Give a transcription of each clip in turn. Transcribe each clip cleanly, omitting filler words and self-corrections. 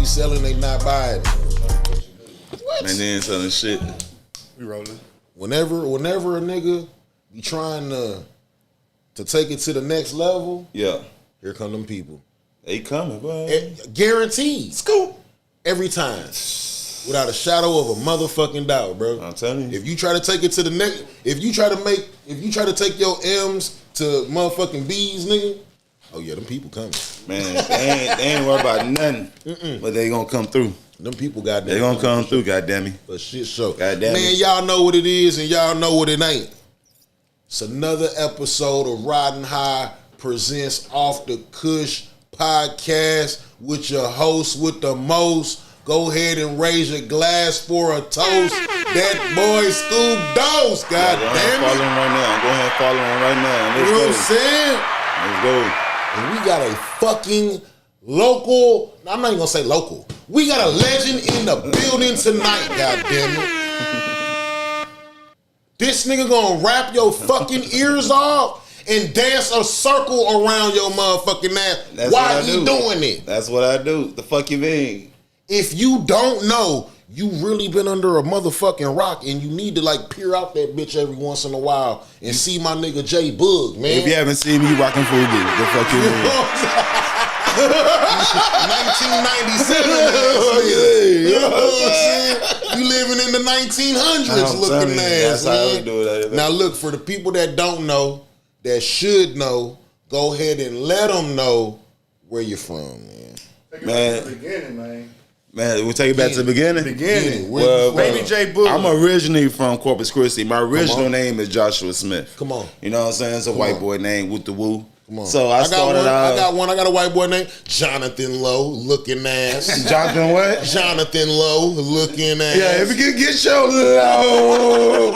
be selling, they not buying it. What? And then selling shit. We rolling. Whenever a nigga be trying to take it to the next level, yeah, here come them people. They coming, bro. Guaranteed. Skub. Every time. Without a shadow of a motherfucking doubt, bro. I'm telling you. If you try to take it to the next, if you try to take your M's to motherfucking B's, nigga, oh yeah, them people coming. Man, they ain't worried about nothing. But they gonna come through. Them people goddamn. They gonna come through, goddamn me. For shit show. Goddamn Man, it. y'all know what it is and y'all know what it ain't. It's another episode of Ridin High presents Off the Kush podcast with your host with the most. Go ahead and raise your glass for a toast. That boy Skub Dose, god damn it. Follow him right now. Go ahead and follow him right now. You know what I'm saying? Let's go. And we got a fucking local, I'm not even gonna say local. We got a legend in the building tonight, god damn it. This nigga gonna rap your fucking ears off and dance a circle around your motherfucking ass. That's Why what I he do. doing it? That's what I do. The fuck you mean? If you don't know, you really been under a motherfucking rock and you need to like peer out that bitch every once in a while and see my nigga J Bug, man. If you haven't seen me, you rocking Fubu. The fuck you mean? 1997. You know what I'm saying? You living in the 1900s looking ass, that's how we man. do it. Now look, for the people that don't know, that should know, go ahead and let them know where you're from, man. Take it back to the beginning, man. Man, we'll take it back to the beginning. Well, Baby J Bug. I'm originally from Corpus Christi. My original name is Joshua Smith. Come on. You know what I'm saying? It's a white boy name, with the woo. Come on. So I started out. I got a white boy named Jonathan Lowe, looking ass. Jonathan what? Jonathan Lowe, looking ass. Yeah, if you can get your low.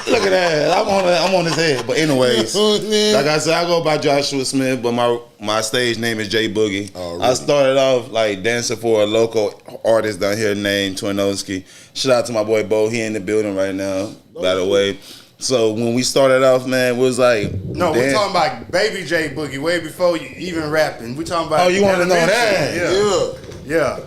Look at that. I'm on his head. But anyways, like I said, I go by Joshua Smith, but my stage name is J Boogie. Oh, really? I started off like dancing for a local artist down here named Twinowski. Shout out to my boy Bo. He in the building right now, by the way. So when we started off, man, it was like... No, we're talking about Baby J Boogie way before you even rapping. We talking about... Oh, you want to know that? Yeah.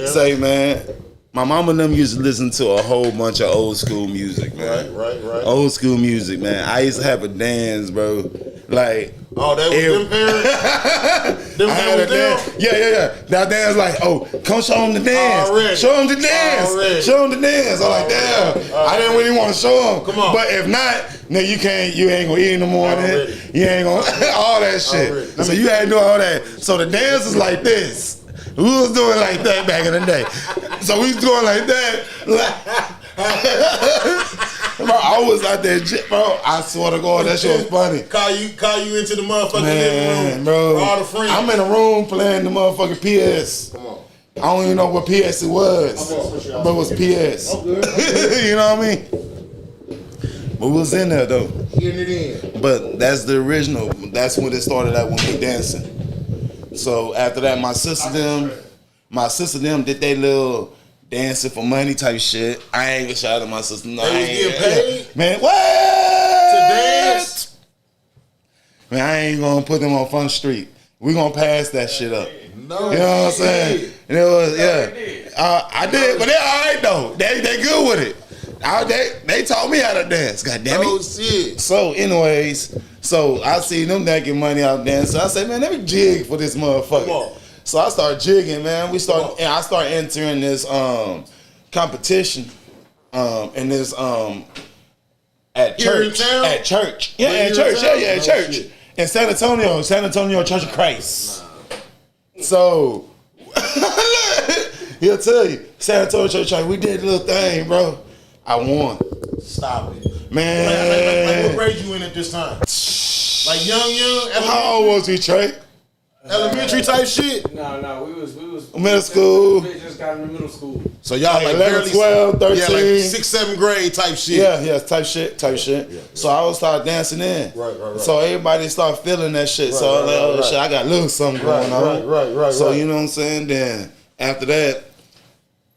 Say, man, my mama and them used to listen to a whole bunch of old school music, man. Right. Old school music, man. I used to have a dance, bro. Like... Oh, that was them parents? Them parents dance. Yeah. That dance like, oh, come show them the dance. Already. Show them the dance. Already. Show them the dance. I'm like, damn. I didn't really want to show them. Come on. But if not, then you ain't gonna eat in the morning. Already. You ain't gonna, all that shit. Already. So you had to do all that. So the dance is like this. We was doing like that back in the day. So we was doing like that. Bro, I was out there, bro. I swear to God, that shit was funny. Call you into the motherfucking living room. Bro, For all the friends. I'm in a room playing the motherfucking PS. Come on. I don't even know what PS it was, but it was PS. You know what I mean? But we was in there though. Getting it in. But that's the original. That's when it started out when we dancing. So after that, my sister them did they little dancing for money type shit. I ain't even shout out my sister. No, They was getting paid? Man, what? To dance? Man, I ain't gonna put them on Front Street. We gonna pass that shit up. No. You know what I'm saying? And it was, I did, but they all right though. They good with it. They taught me how to dance. God damn it. Oh shit. So, anyways, I see them making money out dancing. So I said, man, let me jig for this motherfucker. Come on. So I started jigging, man. I started entering this competition in this at Here in church. town? At church. Yeah, Here at in church. town? Yeah, at No church. shit. In San Antonio Church of Christ. So he'll tell you, San Antonio Church, we did a little thing, bro. I won. Stop it. Man. Like what grade you in at this time? Like young? How old was we, Trey? Elementary type shit? No, we was Middle school. We just got into middle school. So y'all like 11, barely 12, 13. Yeah, like 6th, 7th grade type shit. Yeah, type shit. Yeah. So I would start dancing in. Right. So everybody start feeling that shit. So I was like, oh shit, I got a little something going on. Right. So you know what I'm saying? Then after that,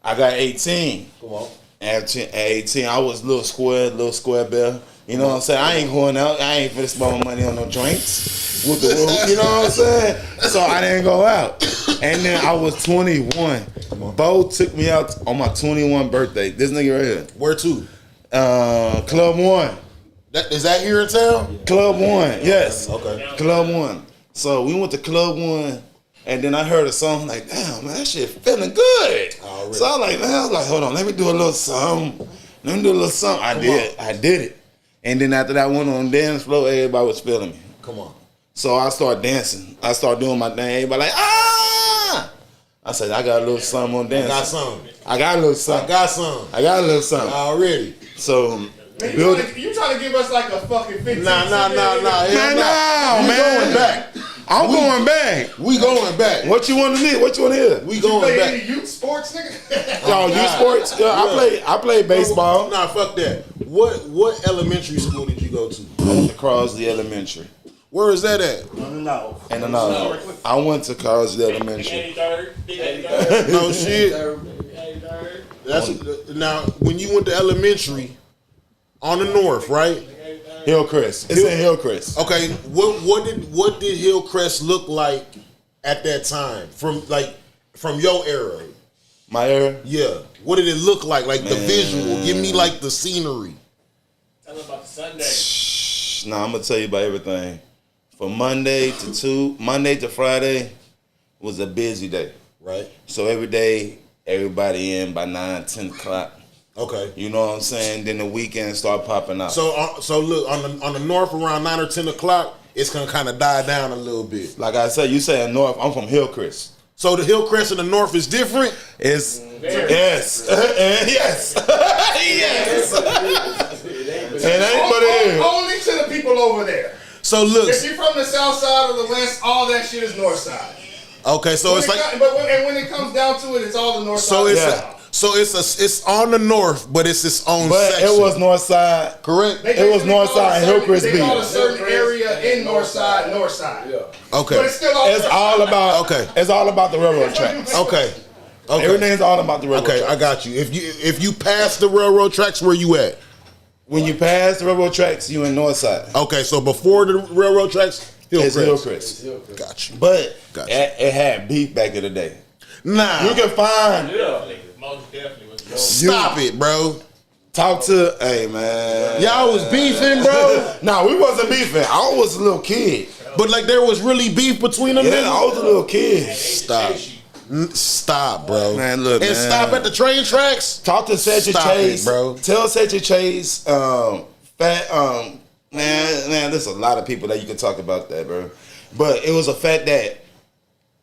I got 18. Come on. At 18, I was a little square bear. You know what I'm saying? I ain't going out. I ain't finna spend money on no drinks with the roof. You know what I'm saying? So I didn't go out. And then I was 21. Bo took me out on my 21 birthday. This nigga right here. Where to? Club One. Is that here in town? Club One, yes. Okay. Club One. So we went to Club One, and then I heard a song like, damn, man, that shit feeling good. Already. So I was like, hold on, let me do a little something. I did it. And then after that, I went on the dance floor, everybody was feeling me. Come on. So I started dancing. I started doing my thing. Everybody like, ah! I said, I got a little something on dance. I got a little something. Already. So, Man, you trying to give us like a fucking 15? Nah. man. Going back. I'm going back. We going back. What you want to hear? What you want to hear? We You going play back. any youth sports, nigga? Y'all, youth sports? Yeah, I play baseball. Nah, fuck that. What elementary school did you go to? I went to Crosby Elementary. Where is that at? No. And then I went to Crosby Elementary. 83rd. No shit. That's now when you went to elementary on the north, right? Hillcrest. It's in Hillcrest. Okay, what did Hillcrest look like at that time from your era? My era? Yeah. What did it look like? Like the Man. visual. Give me like the scenery. Tell them about the Sunday. Nah, I'm gonna tell you about everything. From Monday to Friday was a busy day. Right. So every day, everybody in by 9, 10 o'clock. Okay. You know what I'm saying? Then the weekend start popping out. So look on the north around 9 or 10 o'clock, it's gonna kind of die down a little bit. Like I said, you saying north, I'm from Hillcrest. So the Hillcrest in the north is different. It's Very. yes. Yes. Yes. It ain't but it is. Only to the people over there. So look. If you're from the south side or the west, all that shit is north side. Okay, so it's like. When it comes down to it, it's all the north So side. it's on the north, but it's its own But section. it was north side. Correct. It was north side and Hillcrest They call a Beach. certain area in north side. Yeah. Okay. But it's still all It's all about Okay. It's all about the railroad tracks. Okay. Everything's all about the railroad Okay, tracks. I got you. If you pass the railroad tracks, where you at? When you pass the railroad tracks, you in north side. Okay, so before the railroad tracks, It's Hillcrest. Hillcrest. Got you. But Gotcha. it had beef back in the day. Nah, You can find, Most definitely was stop it, bro. talk to, hey man. Y'all was beefing, bro. Nah, we wasn't beefing. I was a little kid. But like there was really beef between them. Yeah, niggas? I was a little kid. Stop. Stop, bro. Man, look, and man. stop at the train tracks. Talk to Cedric Stop it, Chase, bro. Tell Cedric Chase, man, there's a lot of people that you can talk about that, bro. But it was a fact that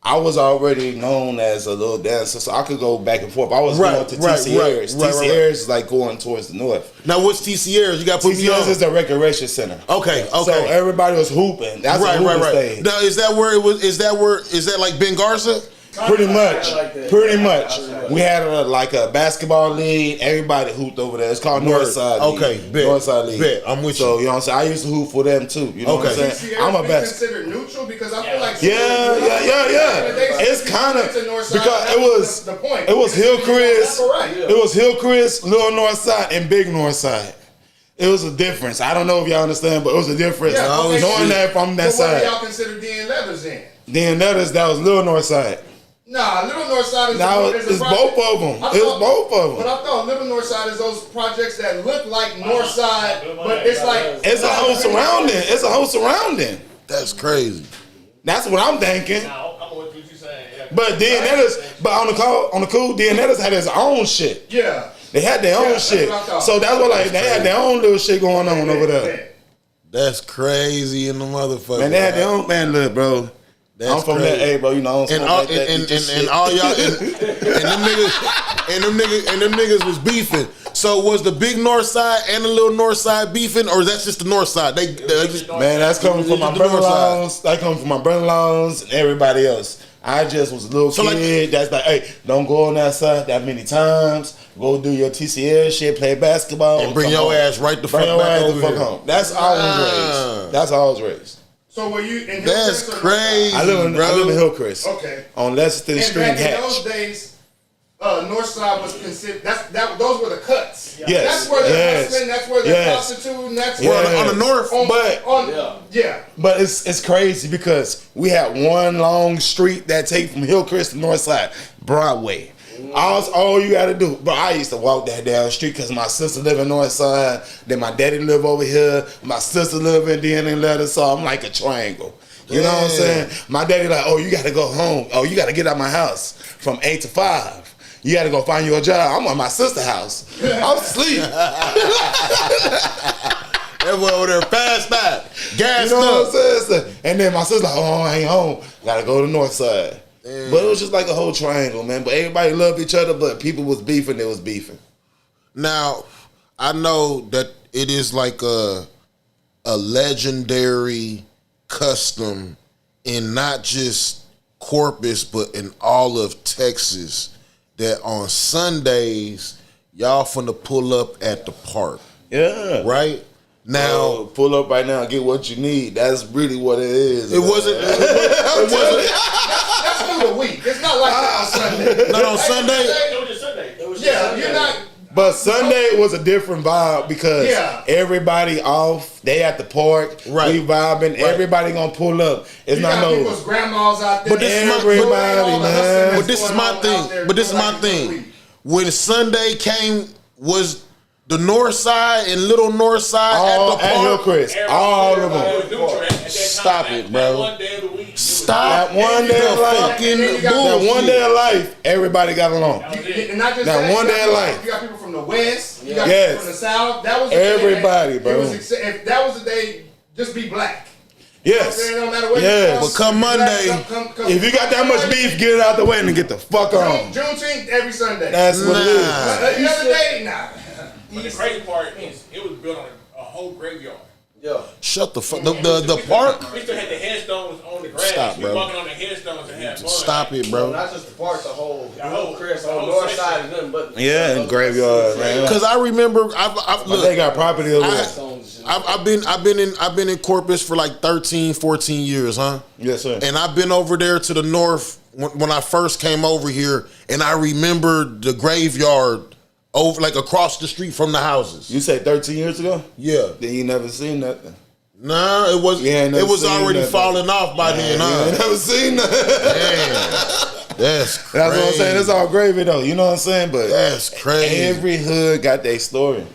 I was already known as a little dancer, so I could go back and forth. I was Right, going to right, TC right, Ayers. right, TC right. Ayers is like going towards the north. Now what's TCRs? You got to put me TC Ayers on. is the recreation center. Okay, okay. So everybody was hooping. That's right, a right, hooping right. stage. Now is that where it was? Is that like Ben Garza? Pretty much. like that. Pretty much. We had like a basketball league. Everybody hooped over there. It's called Northside League. Okay, bet. Northside League. Bet. I'm with So, you. you know what I'm saying? I used to hoop for them too. You know what I'm Okay. saying? I'm a best. considered neutral because I feel like Yeah. It's kind of because it was the point. It was Hillcrest. That's all right. It was Hillcrest, Little Northside, and Big Northside. It was a difference. I don't know if y'all understand, but it was a difference. Yeah, okay. Knowing that from that But what do side. y'all consider Dan Leathers in? Then that was Little Northside. Nah, Little Northside is Now a it's project. both of them. I It's thought- both of But them. I thought Little Northside is those projects that look like Northside, but it's like It's a whole surrounding. It's a whole surrounding. That's crazy. That's what I'm thinking. Now, I'm with what you saying. Yeah. But then but on the cool, then had his own shit. yeah. They had their own that's shit. what I thought. So that's what like they had their own little shit going on over there. That's crazy in the motherfucker. Man, they had their own man. Look, bro. That's I'm from crazy. that, hey, bro. You know, I don't And smoke all, like that, eat this and shit. all y'all and them niggas was beefing. So was the big north side and the little north side beefing, or is that just the north side? They just Man, that's coming from my The north brother-in-laws. That comes from my brother-in-laws and everybody else. I just was a little So, like- kid that's like, hey, don't go on that side that many times. Go do your TCL shit, play basketball, and bring come your home. ass right the fuck Bring your back ass over the fuck here. home. That's how I was raised. That's how I was raised. So were you in That's Hillcrest or crazy. I live in bro. Hillcrest Okay. on Lexington And Street, back in Hatch. those days, North Side was considered. Those were the cuts. Yes. That's where they're hustling. That's where they're prostituting. That's where on the north. But it's crazy because we had one long street that take from Hillcrest to North Side, Broadway. All you gotta do. But I used to walk that down the street because my sister live in North Side. Then my daddy live over here. My sister live in Indiana Letter, so I'm like a triangle. You know what I'm saying? My daddy like, oh, you gotta go home. Oh, you gotta get out my house from 8 to 5. You gotta go find you a job. I'm at my sister's house. I'm asleep. Everyone over there passed out, gassed You know up. what I'm saying? And then my sister like, oh, I ain't home. Gotta go to the North Side. But it was just like a whole triangle, man. But everybody loved each other, but people was beefing, they was beefing. Now, I know that it is like a legendary custom in not just Corpus, but in all of Texas, that on Sundays, y'all finna pull up at the park. Yeah. Right? Now, pull up right now and get what you need. That's really what it is. it wasn't. That's through the week. It's not like that on Sunday. Not on Sunday. It was just Sunday. You're not. But Sunday was a different vibe because everybody off. They at the park. Right. We vibing. Right. Everybody gonna pull up. It's You not got no. people's grandmas out there. But this is my- Everybody, man. But this is my thing. But this is my thing. When Sunday came, was the North Side and Little North Side All at the at park? Hillcrest. All of them. Stop it, bro. One day of the week. Stop That one day of the life. fucking That one day bullshit. of life, everybody got along. And not just That one you got day of people- life. You got people from the West. You got Yes. people from the South. That was the Everybody, day that bro. it was if that was the day, just be black. Yes. You know what I'm saying? No matter where Yes. you from. But come Monday, If you got that much beef, get it out the way and get the fuck on. Juneteenth every Sunday. That's what it is. The other day, nah. But the crazy part is, it was built on a whole graveyard. shut the fuck. The park. We still had the headstones on the grass. Stop, We bro. walking on the headstones and had fun. Stop it, Bro, bro. not just the park, the whole Crest, the the whole whole north section. side is nothing but Yeah, and graveyard, man. Because I remember, I've But look, they got property over there. I've been in Corpus for like 13, 14 years, huh? Yes, sir. And I've been over there to the north when I first came over here, and I remember the graveyard over like across the street from the houses. You say 13 years ago? Yeah. Then you never seen nothing. Nah, it was You ain't never it was seen already nothing. falling off by then, You ain't huh? never seen nothing. Damn. That's crazy. That's what I'm saying. It's all gravy though. You know what I'm saying? But That's crazy. every hood got their story.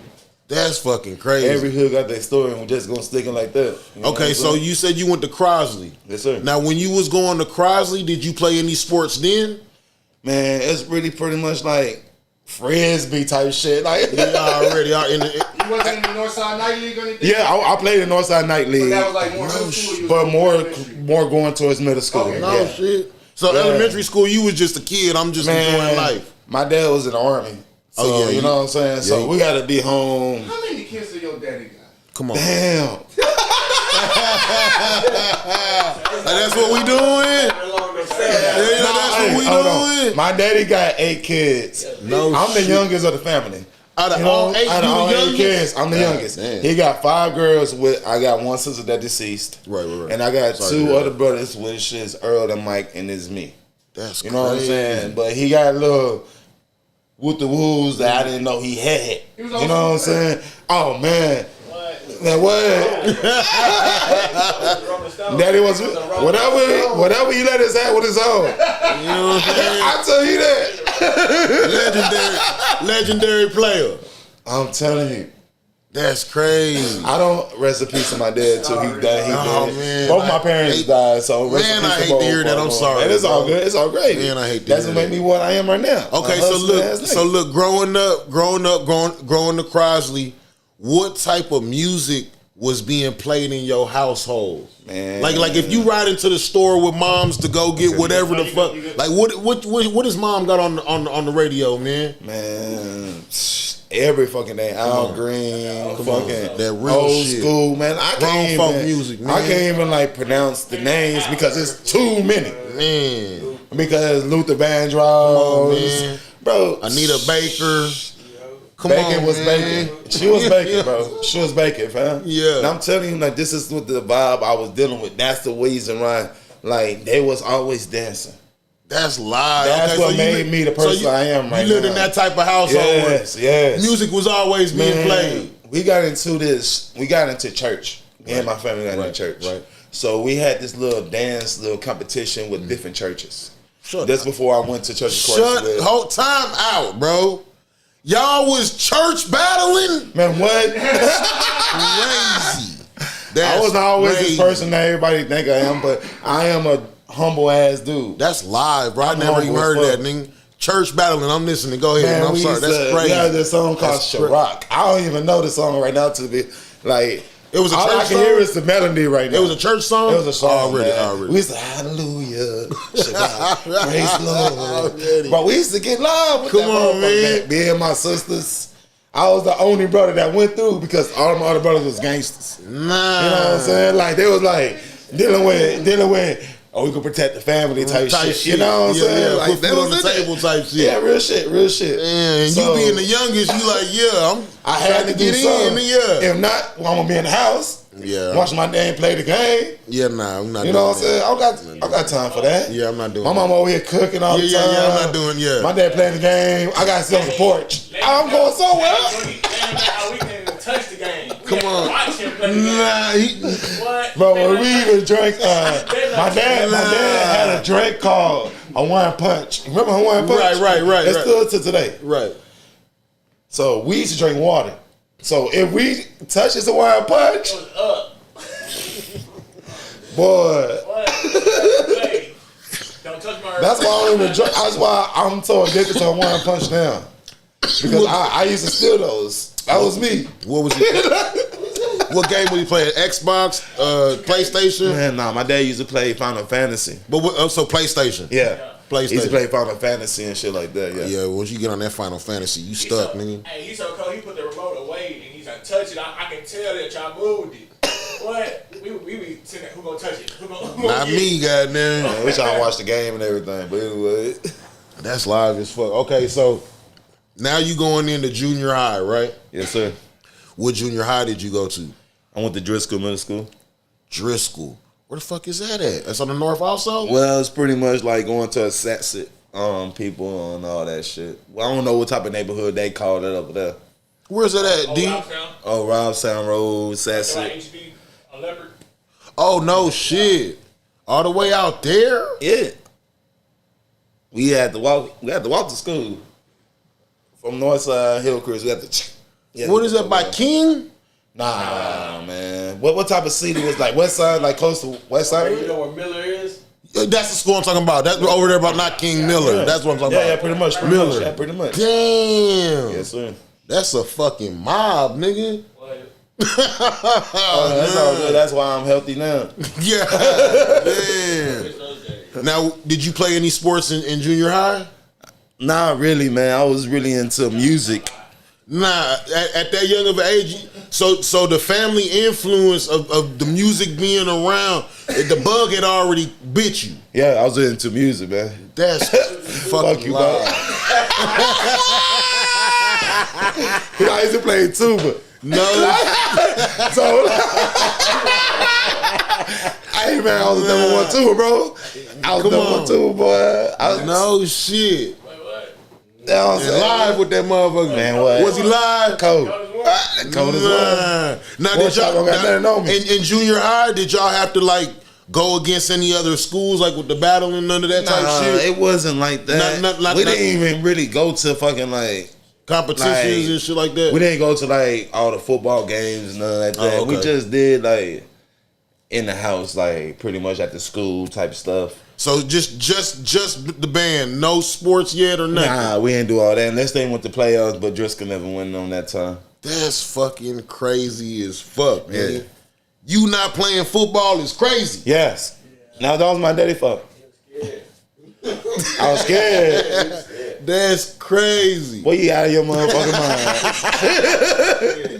That's fucking crazy. Every hood got their story, and we're just gonna stick it like that. You know what Okay, I'm so saying? you said you went to Crosley. Yes, sir. Now, when you was going to Crosley, did you play any sports then? Man, it's really pretty much like frisbee type shit. Like, You already are in the. You wasn't in the Northside Night League or anything? yeah, I played in Northside Night But League, that was like more middle school. You but was more going towards middle school. Okay. No yeah. shit. So Yeah. elementary school, you was just a kid. I'm just enjoying life. My dad was in the army. So, Oh, yeah, you know what I'm saying? So yeah. we got to be home. How many kids do your daddy got? Come on. Damn. That's what we doing. That's what we Hold on. doing. My daddy got 8 kids. No I'm the shit. youngest of the family. Out of You know, all 8, out of you all the 8 youngest? kids, I'm the God youngest. damn. He got 5 girls with. I got one sister that deceased. Right. And I got Sorry to 2 hear other that. brothers, which is Earl and Mike, and it's me. That's You know what I'm crazy. saying? But he got a little with the woos that I didn't know he had. He was You know what I'm saying? Oh man. That what? Daddy was whatever he let his hat with his own. You know what I'm saying? I tell you that. Legendary player. I'm telling you. That's crazy. I don't rest in peace to my dad too. He died. He Oh, dead. man. Both my I parents hate- died. So rest Man, in peace I to hate both to hear that. of I'm them. sorry, Man, it's all bro. good. It's all great. Man, I hate to That's hear what made that. me what I am right now. Okay, A so hustling ass nigga. growing to Crosley, what type of music was being played in your household? Man. Like if you ride into the store with moms to go get whatever the fuck, like what does mom got on the radio, man? Man, every fucking day. Al Green, fucking That real old shit. school, man. I Grown can't folk even, music, man. I can't even like pronounce the names because it's too many. Man, Because Luther man. Vandross, bro. Anita Baker. Come Bacon on, was man. bacon. She was bacon, bro. She was bacon, fam. Yeah. And I'm telling you, like, this is what the vibe I was dealing with. That's the reason why, like, they was always dancing. That's live. That's what made me the person I am right now. You lived in that type of household where music was always being played. We got into church. Me and my family got into church. Right. So we had this little competition with different churches. Shut That's before I went to Church of Christ. Whole time out, bro. Y'all was church battling? Man, what? Crazy. I wasn't always this person that everybody think I am, but I am a humble ass dude. That's live, bro. I never even heard that, nigga. Church battling. I'm listening. Go ahead. Man, I'm sorry. That's crazy. We had this song called Chirac. I don't even know the song right now to be like. It was a all church I can song? hear is the melody right now. It was a church song? It was a song. Already. We used to hallelujah, Shabbat, praise Lord. But we used to get love with Come that on, man. Me and my sisters. I was the only brother that went through because all my other brothers was gangsters. Nah. You know what I'm saying? Like they was like dealing with we can protect the family type shit. You know what I'm saying? Yeah, Like put food on the table type shit. Yeah, real shit. And So, you being the youngest, you like, I had to get do something. in. If not, I'm gonna be in the house. Yeah. Watch my dad play the game. Yeah, nah, I'm not. You know what I'm saying? I got time for that. Yeah, I'm not doing. My mom over here cooking all the time. Yeah, I'm not doing. Yeah. My dad playing the game. I got to sit on the porch. I'm going somewhere. How we can touch the game. Come on. Watch him play the game. What? Bro, when we even drank, my dad had a drink called Hawaiian Punch. Remember Hawaiian Punch? Right. It's still to today. Right. So we used to drink water. So if we touch this Hawaiian Punch, boy. What? Don't touch my. That's why I don't even drink. That's why I'm so addicted to Hawaiian Punch now. Because I used to steal those. That was me. What was it? What game were you playing? Xbox, PlayStation? Man, nah, my dad used to play Final Fantasy. But so PlayStation. Yeah. PlayStation. He used to play Final Fantasy and shit like that, yeah. Yeah, once you get on that Final Fantasy, you stuck, nigga. Hey, he's so cold. He put the remote away and he's like, touch it. I can tell that y'all moved it. What? We be sitting there, who gonna touch it? Who gonna Not me, goddamn. Man, we trying to watch the game and everything, but anyway. That's live as fuck. Okay, so now you going into junior high, right? Yes, sir. What junior high did you go to? I went to Driscoll Middle School. Driscoll. Where the fuck is that at? That's on the north also? Well, it's pretty much like going to a Satsit, people and all that shit. Well, I don't know what type of neighborhood they call that over there. Where's that at, D? Oh, Robstown Road, Satsit. HB, a leopard. Oh, no shit. All the way out there? Yeah. We had to walk to school. From Northside Hillcrest, we had to. What is that, by King? Nah, man. What type of city was like West Side, like close to West Side? You know where Miller is? That's the school I'm talking about. That's over there about not King Miller. That's what I'm talking about. Yeah, pretty much. Miller. Yeah, pretty much. Damn. Yes, sir. That's a fucking mob, nigga. Oh, that's all good. That's why I'm healthy now. Yeah. Damn. Now, did you play any sports in junior high? Not really, man. I was really into music. Nah, at that young of an age, so the family influence of the music being around, the bug had already bit you. Yeah, I was into music, man. That's fucking Fuck you, live. I used to play tuba. No. So, hey man, I was the number one tuba, bro. I was the number one tuba, boy. No shit. You know what I'm And saying? live with that motherfucker. Man, what? Was he live? Cold. Cold as well. Now, Boy, did y'all got nothing on me. in junior high? Did y'all have to like go against any other schools, like with the battle and none of that type shit? It wasn't like that. We didn't even really go to fucking like Competitions and shit like that. We didn't go to like all the football games and none of that. Oh, okay. We just did like in the house, like pretty much at the school type stuff. So just the band, no sports yet or nothing. Nah, we didn't do all that unless they went to playoffs, but Driscoll never went on that time. That's fucking crazy as fuck, man. Yeah. You not playing football is crazy. Yes. Now that was my daddy fault. I was scared. That's crazy. Boy, you out of your motherfucking mind.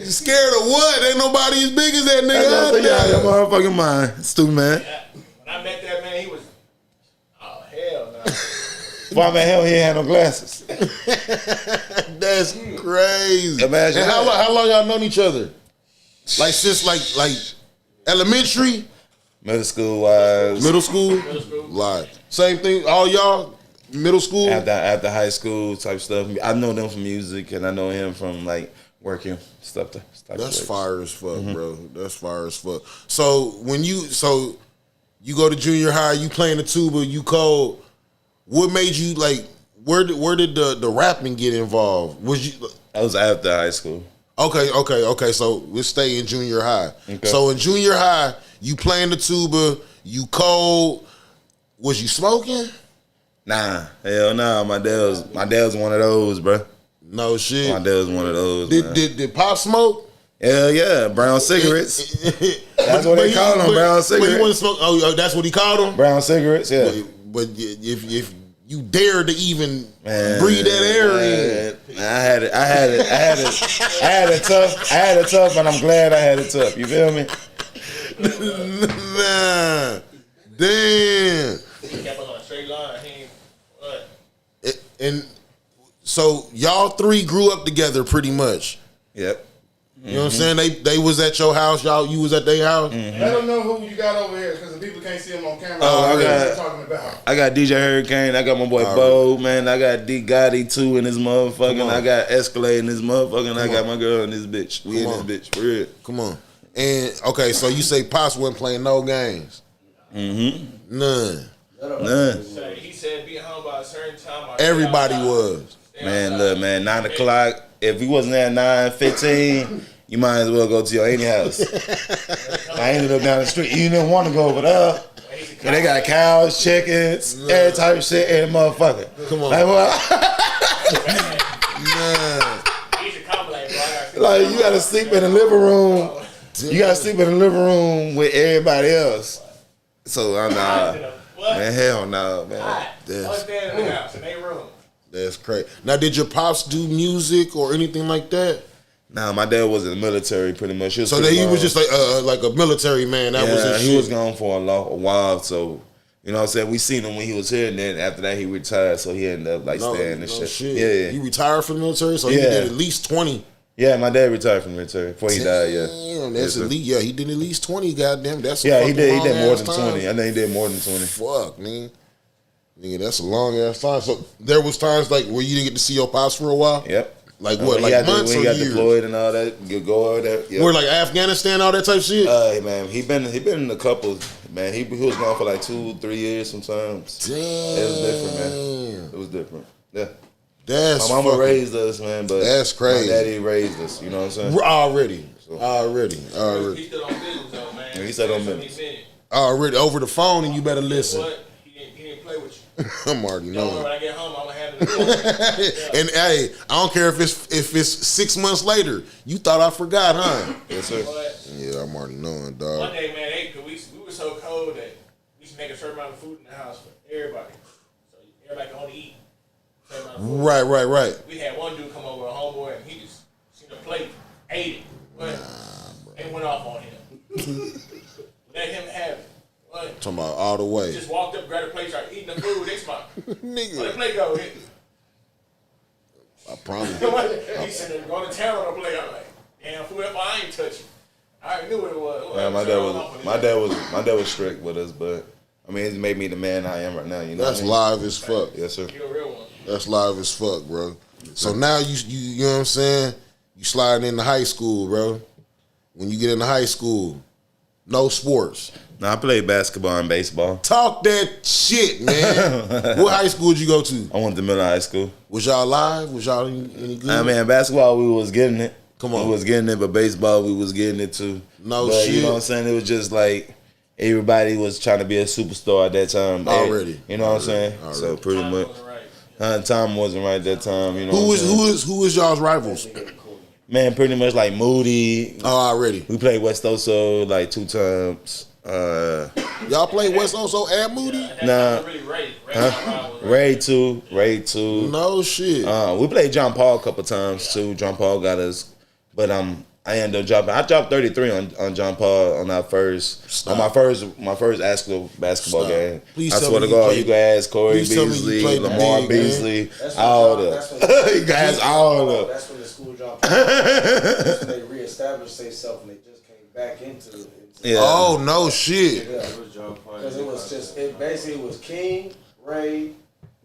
You scared of what? Ain't nobody as big as that nigga out You out of your there. motherfucking mind. Stupid man. When I met that man, he was, oh hell no. Before I met him, he ain't had no glasses. That's crazy. Imagine And that. how long y'all known each other? Like since like elementary? Middle school wise. Middle school? Like, same thing, all y'all? Middle school? After high school type stuff. I know them from music, and I know him from, like, working stuff. That's fire as fuck, bro. That's fire as fuck. So, when you go to junior high, you playing the tuba, you cold. What made you, like, where did the rapping get involved? I was after high school. Okay. So let's stay in junior high. Okay. So in junior high, you playing the tuba, you cold. Was you smoking? Nah, hell nah. My dad was one of those, bro. No shit. My dad was one of those. Did Pop smoke? Hell yeah, brown cigarettes. That's what they call them, brown cigarettes. But he wasn't smoke. Oh, that's what he called them. Brown cigarettes, yeah. But if you dared to even breathe that air in. I had it tough, and I'm glad I had it tough. You feel me? Nah, damn. He kept us on a straight line. He ain't what? And so y'all three grew up together pretty much. Yep. You know what I'm saying? They was at your house, you was at their house. Let them know who you got over here, because the people can't see them on camera. I got DJ Hurricane. I got my boy Bo, man. I got D Gotti 2 in this motherfucking. I got Escalade in this motherfucking. I got my girl in this bitch. We in this bitch, for real. Come on. And, okay, so you say Pops wasn't playing no games? Mm-hmm. None. He said be home by a certain time. Everybody was. Man, look, man, 9 o'clock. If we wasn't there at 9:15, you might as well go to your auntie house. I ended up down the street. You didn't want to go over there. And they got cows, chickens, every type of shit in the motherfucker. Come on. Like, what? Like, you gotta sleep in the living room. You gotta sleep in the living room with everybody else. So I'm man, hell no, man. That's crazy. Now, did your pops do music or anything like that? Nah, my dad was in the military pretty much. He was just like a military man. That was his shit. He was gone for a while, so you know what I'm saying? We seen him when he was here, and then after that he retired, so he ended up staying and shit. Yeah. He retired from the military, so he did at least 20. Yeah, my dad retired from the military before he died, Damn, that's at least, he did at least 20, goddamn. That's he did more than 20. I think he did more than 20. Fuck, man. Nigga, that's a long ass time. So there was times like where you didn't get to see your pops for a while? Yep. Like what, like months or years? He got deployed and all that. You go over there. Yep. Where like Afghanistan, all that type of shit? Man, he been in a couple. Man, he was gone for like 2-3 years sometimes. Damn. It was different, man. It was different. Yeah. That's my mama raised us, man, but that's crazy. My daddy raised us, you know what I'm saying? Already. He still on business though, man. Yeah, he said on business. Already over the phone, and you better listen. What? He didn't play with you. I'm already knowing. When I get home, I'm gonna have it. And hey, I don't care if it's 6 months later. You thought I forgot, huh? Yes, sir. But Yeah, I'm already knowing, dog. one day, man, we were so cold that we used to make a certain amount of food in the house for everybody, so everybody can only eat a certain amount of food. Right. We had one dude come over, a homeboy, and he just seen a plate, ate it, but they went off on him. Let him have it. What? Talking about all the way. Just walked up, grabbed a plate, started eating the food. They smart. Nigga. Where the plate go? I promise. He said they're going to town on the plate. I'm like, damn, food if I ain't touching. I already knew what it was. Yeah, my dad was strict with us, but I mean, it's made me the man I am right now. You know, That's live as fuck. Yes, sir. You're a real one. That's live as fuck, bro. So now you know what I'm saying? You sliding into high school, bro. When you get into high school, no sports. No, I played basketball and baseball. Talk that shit, man. What high school did you go to? I went to Miller High School. Was y'all live? Was y'all any good? I mean, basketball, we was getting it. Come on. We was getting it, but baseball, we was getting it too. No but, shit. You know what I'm saying? It was just like everybody was trying to be a superstar at that time. Already. You know what I'm saying? Already. So pretty much. Time wasn't right that time. You know who is y'all's rivals? Man, pretty much like Moody. Oh, already. We played West Oso like 2 times. Y'all played West Oso and Moody? Nah. Ray too. No shit. We played John Paul a couple times too. John Paul got us, but I ended up dropping. I dropped 33 on John Paul on my first actual basketball game. Please I swear to God, you can ask Corey Beasley, Lamar Beasley, all of them. You guys all of them. That's when the school dropped. That's when they reestablished themselves and they just came back into it. Yeah. Oh no shit. Yeah, because it was just basically was King, Ray,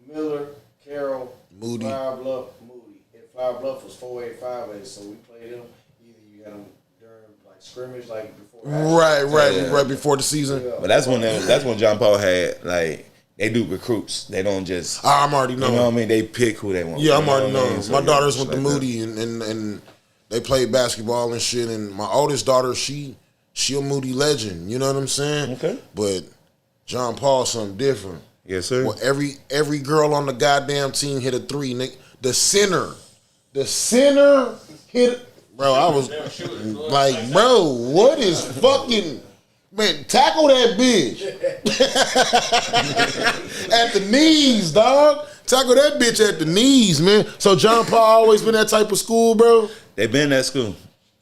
Miller, Carroll, Moody. Flower Bluff, Moody. And Flower Bluff was 4A, 5A, so we played them. Either you had them during like scrimmage, like before. Right before the season. But that's when John Paul had like they do recruits. They don't just I'm already knowing. you know what I mean. They pick who they want. Yeah, I'm You know already what I knowing. mean? So, My yeah, daughters shit went to like that. Moody and they played basketball and shit. And my oldest daughter, she a Moody legend. You know what I'm saying? Okay. But John Paul something different. Yes, sir. Well, every girl on the goddamn team hit a three. The center hit. Bro, I was like, bro, what is fucking. Man, tackle that bitch. At the knees, dog. Tackle that bitch at the knees, man. So John Paul always been that type of school, bro? They been at school,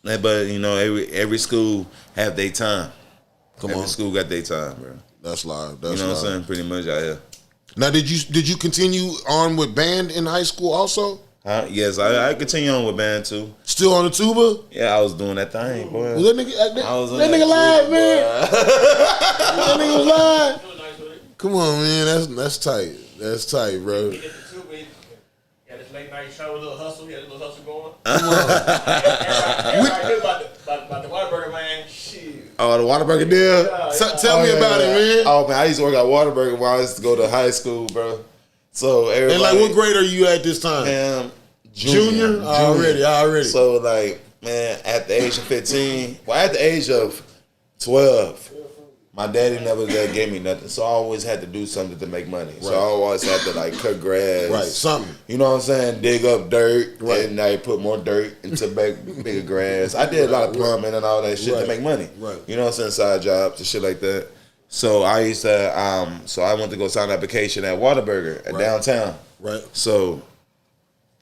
but you know every school have their time. Come every on. school got their time, bro. That's live. You know what I'm saying? Pretty much out here. Now, did you continue on with band in high school also? Huh? Yes, I continue on with band too. Still on the tuba? Yeah, I was doing that thing, boy. Was that nigga, I was on that nigga live, shit, man? boy. That nigga was live? It was nice with it. Come on, man. That's tight. That's tight, bro. He did the two, he got this late night show, a little hustle. He had a little hustle going. Everybody knew about the Whataburger man. Shit. Oh, the Whataburger deal. Tell me about it, man. Oh man, I used to work at Whataburger when I used to go to high school, bro. So everybody. And like, what grade are you at this time? Man, Junior? Already. So like, man, at the age of 15, well, at the age of 12, my daddy never gave me nothing, so I always had to do something to make money. So I always had to like cut grass, Right, something. You know what I'm saying? Dig up dirt, Right. and I put more dirt into bigger grass. I did a lot of plumbing and all that shit Right. to make money. Right. You know what I'm saying? Side jobs and shit like that. So I used to, so I went to go sign an application at Whataburger at downtown. Right. So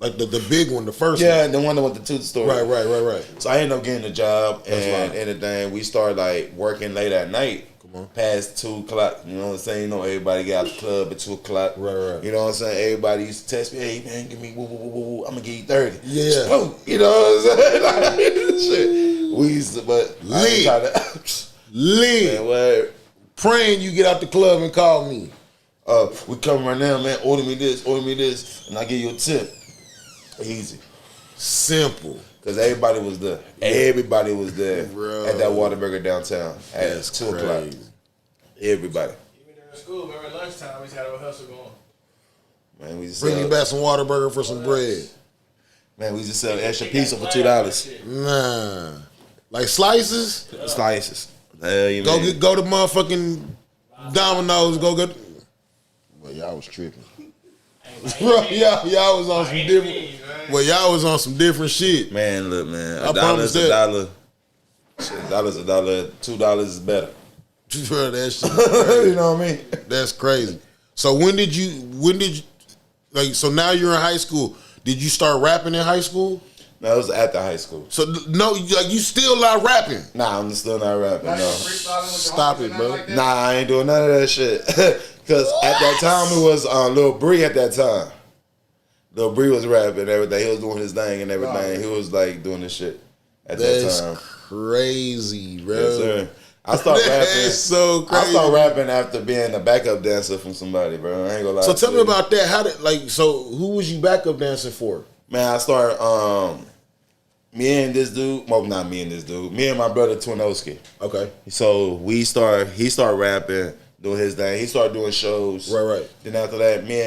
Like the big one, the first yeah, the one that went to the store. one. Right. So I ended up getting a job and right. anything. We started like working late at night. Come on. Past 2 o'clock. You know what I'm saying? You know, everybody got out the club at 2 o'clock. Right. You know what I'm saying? Everybody used to text me, hey man, give me woo, woo, woo, woo, woo. I'm gonna give you 30. Yeah. Boom. You know what I'm saying? Like, shit. We used to, but I ain't try to Lee, man, what? praying you get out the club and call me. We come right now, man. Order me this, and I give you a tip. Easy. Simple. Because everybody was there. Everybody was there Bro. at that Whataburger downtown at That's 2 o'clock. crazy. Everybody. Even during school, remember at lunchtime, we just had a hustle going. Man, we just Bring me sell, back some Whataburger for some bread. man, we just sell extra They pizza got for flags $2. and shit. Nah. Like slices? Slices. Hell, you Go mean? go to motherfucking Domino's. Go get. Well, y'all was tripping. Bro, y'all was on some different. Well, y'all was on some different shit. Man, look, man. I A dollar promise is a that. dollar. Shit, a dollar's a dollar. $2 is better. Bro, that shit. You know what I mean? That's crazy. So when did you like? So now you're in high school. Did you start rapping in high school? No, it was after high school. So no, like you still not rapping. Nah, I'm still not rapping, That's no. freestyling with your Stop homies it, and nothing bro. like that? Nah, I ain't doing none of that shit. Because at that time, it was Lil Bree at that time. Lil Bree was rapping and everything. He was doing his thing and everything. He was like doing this shit at That's that time. crazy, bro. Yes, sir. I started rapping. That's so crazy. I started rapping after being a backup dancer from somebody, bro. I ain't gonna lie. So to tell me you. about that. How did so who was you backup dancing for? Man, I started me and this dude. Well, not me and this dude. Me and my brother Twinoski. Okay. So he started rapping, doing his thing. He started doing shows. Right. Then after that, me